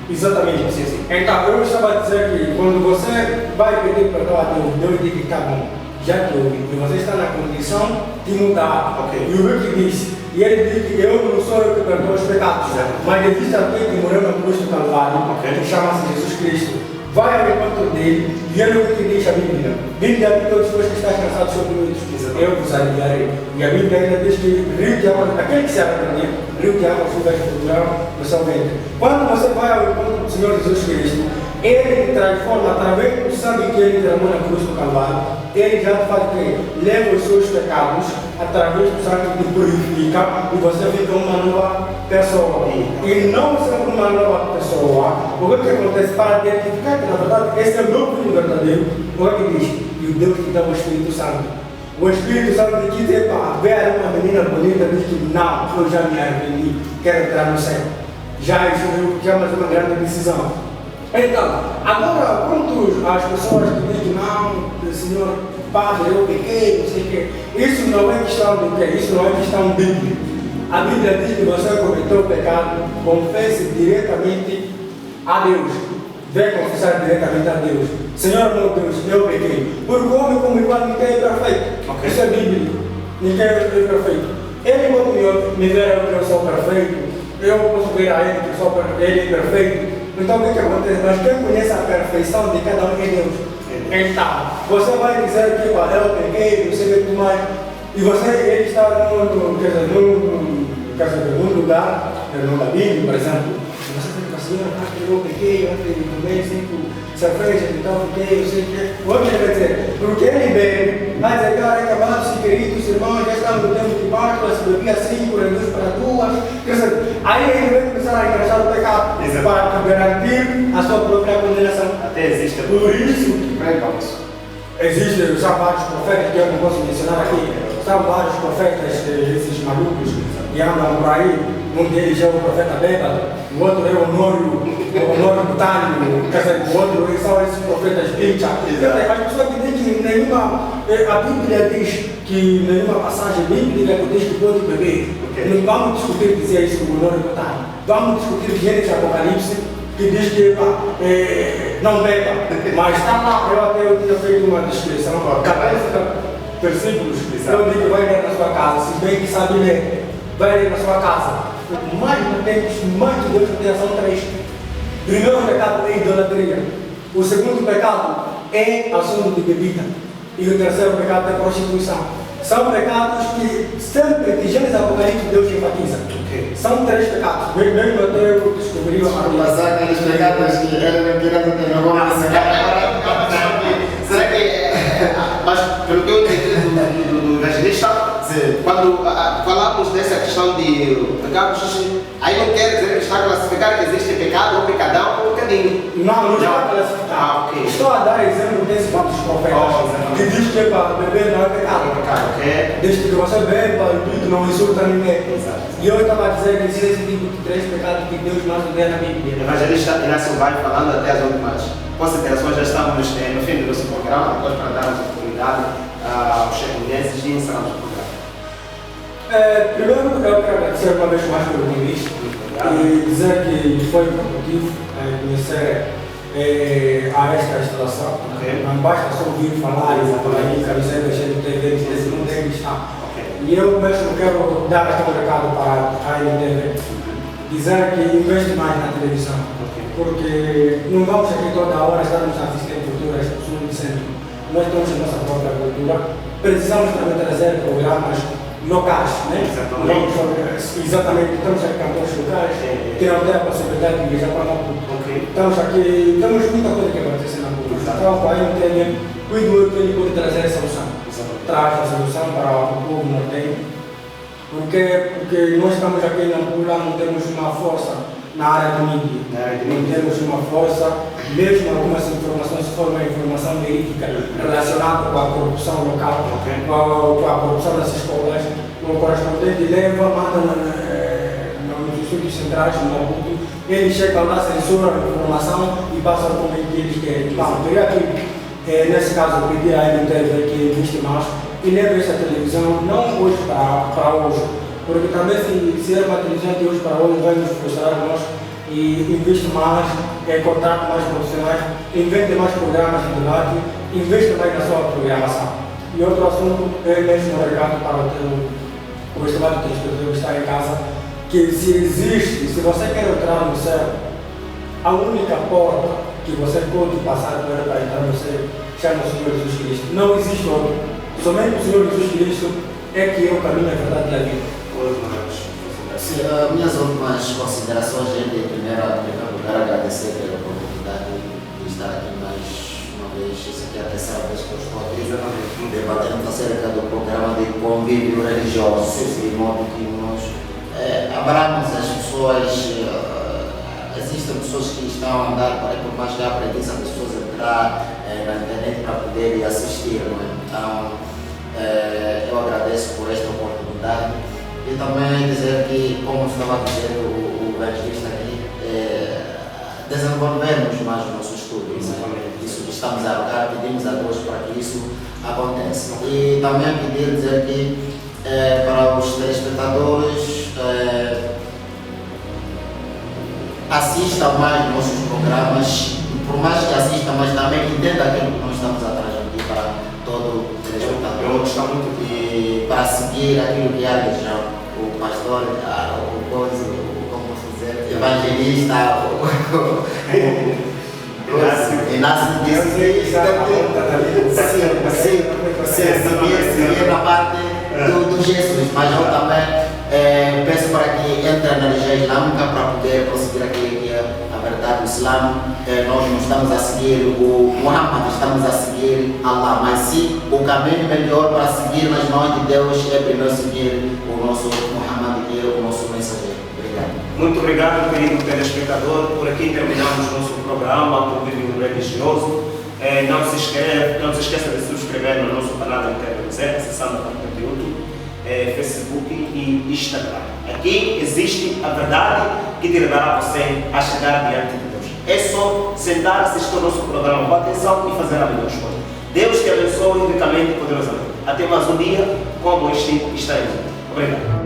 Exatamente. Sim. Então, eu estava a dizer que quando você vai pedir perdão a Deus, Deus diz que está bom, já te ouvi, e você está na condição de mudar. Okay. E o que disse? E ele diz que eu não sou eu que perdoo os pecados, mas existe alguém que morreu na cruz do Calvário, que chama-se Jesus Cristo. Vai ao encontro dele e ele o que diz a Bíblia. Bíblia diz todos os que estão cansados sobre muitos, eu vos aliviarei. E a Bíblia ainda diz que rio de água, aquele que se arrepender, rio de água fluirá no seu ventre. Quando você vai ao encontro do Senhor Jesus Cristo, Ele transforma através do sangue que ele derramou na cruz do Calvário. Ele já faz que leva os seus pecados através do sangue que purifica e você fica uma nova pessoa. E não sendo uma nova pessoa, o que acontece para identificar que na verdade esse é o meu filho verdadeiro? O que diz? E o Deus que dá o Espírito Santo. O Espírito Santo diz que ver uma menina bonita diz que não, eu já me arrependi, quero entrar no céu. Já é mais uma grande decisão. Então, agora, quando as pessoas que dizem que não, Senhor, Padre, eu pequei, não sei o quê, isso não é questão do quê? Isso não é questão bíblica. A Bíblia diz que você cometeu o pecado, confesse diretamente a Deus. Vem confessar diretamente a Deus. Senhor, meu Deus, eu pequei. Porque o homem como igual ninguém é perfeito. Okay. Isso é bíblico. Ninguém é perfeito. Ele pode me ver que eu sou perfeito. Eu posso ver a ele que ele é perfeito. Então o que acontece? Mas quem conhece a perfeição de cada um é Deus. Então, você vai dizer que eu peguei, não sei o que mais, e ele está num lugar, no Bíblia, por exemplo, e você diz assim, eu peguei, eu tomei 5 cervejas, então fiquei, eu sei o que. O outro vai dizer, porque ele bebe, vai dizer, cara, acabados e queridos irmãos, já estamos no tempo de Páscoa, se bebia 5, reduz para 2. Quer dizer, aí ele vai começar a encaixar o pecado para garantir a sua própria condenação. Até existe. Por isso, isso. Existem já vários profetas que eu não posso mencionar aqui. São vários profetas, esses malucos que andam por aí. Um deles é o profeta bêbado, o outro é o Honório Botânico, quer dizer, o outro são esses profetas pincha. As pessoas que dizem que a Bíblia diz que nenhuma passagem bíblica que diz que pode beber. Não vamos discutir dizer isso com o Honório Botânico. Vamos discutir Gênesis e Apocalipse, que diz que não beba. Mas está lá, eu tinha feito uma descrição, 14 versículos, eu digo que vai ler na sua casa, se bem que sabe ler, vai ler na sua casa. Mais potentes, mais de Deus tem são 3. Primeiro pecado é idolatria. O segundo pecado é assunto de bebida. E o terceiro pecado é prostituição. São pecados que sempre, que Gênesis e Apocalipse, Deus enfatiza. São 3 pecados. Mesmo até eu descobri a passar aqueles pecados que ele não queria ter no nome. Será que mas pelo que eu entendi do evangelista, quando falamos dessa questão de pecados, aí não quer dizer que está a classificar que existe pecado ou pecadão ou pecadinho. Não está a classificar. Okay. Estou a dar exemplo desses vários profetas que diz que para beber não é pecado. Desde que você beba e não insulta ninguém. E eu estava a dizer que existem tipo de 3 pecados que Deus mais odeia na Bíblia. O evangelista Inácio vai falando até as últimas considerações. Já estamos no fim do nosso programa, depois para darmos a oportunidade aos chefe-mulheres e encerramos o programa. Primeiro, eu quero agradecer uma vez mais pelo convite e dizer que foi produtivo conhecer a esta instalação. Não basta só ouvir falar e por aí, camisetas cheias de TV, desse mundo tem que estar. E eu mesmo quero dar aqui um recado para a INTV, dizer que investe mais na televisão, porque não vamos aqui toda hora estarmos a assistir culturas do centro. Nós temos a nossa própria cultura, precisamos também trazer programas locais, né? Exatamente, estamos aqui cantores locais, que não têm a possibilidade de viajar para Maputo. Estamos aqui, temos muita coisa que acontece na cultura. Então, o país tem, cuido que ele pode trazer a solução. Traz a solução para o povo nortenho, porque nós estamos aqui na Pula, não temos uma força na área do mídia, não temos uma força, mesmo algumas informações, se for uma informação verídica relacionada com a corrupção local, com a corrupção das escolas, o correspondente leva, manda nos estúdios centrais, no Maputo, eles chegam lá, censuram a informação e passam como eles querem. Bom, eu aqui, nesse caso, pedir à INTV que investe mais e leve essa televisão, não hoje para hoje, porque também se é uma televisão de hoje para hoje, vai nos frustrar nós e investe mais, contrata mais profissionais, investe mais programas de debate, investe mais na sua programação. E outro assunto é mesmo um recado para o estimado telespectador que está em casa, que se existe, se você quer entrar no céu, a única porta que você pode passar por ela para entrar no céu chama o Senhor Jesus Cristo. Não existe outro. Somente o Senhor Jesus Cristo é que é o caminho, a verdade e a vida. Minhas últimas considerações, em primeiro lugar, agradecer pela oportunidade estar aqui mais uma vez. Isso aqui é a terceira vez que eu estou aqui debatendo acerca do programa de convívio religioso, de modo que nós abramos as pessoas. Existem pessoas que estão a andar por mais que há preguiça das pessoas entrar na internet para poderem assistir. Não é? Então, eu agradeço por esta oportunidade e também dizer que, como estava dizendo o evangelista aqui, desenvolvermos mais o nosso estudo. Isso que estamos a rogar, pedimos a Deus para que isso aconteça. E também dizer que para os telespectadores, assistam mais nossos programas, por mais que assistam, mas também entendam aquilo que nós estamos a transmitir para todo o telespectador e para seguir aquilo que é a religião, o pastor, o evangelista, Inácio disse seguir na parte do Jesus, mas eu também peço para que entre na religião islâmica para poder prosseguir aquilo que é a verdade do Islã. Nós não estamos a seguir o Muhammad, estamos a seguir Allah, mas sim o caminho melhor para seguir nas mãos de Deus é primeiro seguir o nosso Muhammad, que é o nosso mensageiro. Obrigado. Muito obrigado, querido telespectador. Por aqui terminamos o nosso programa Convívio Religioso. Não se esqueça de se inscrever no nosso canal da internet, acessando o conteúdo, Facebook e Instagram. Aqui existe a verdade que te levará você a chegar diante de Deus. É só sentar, assistir o nosso programa com atenção e fazer a melhor escolha. Deus te abençoe ricamente e poderosamente. Até mais um dia como este está aí. Obrigado.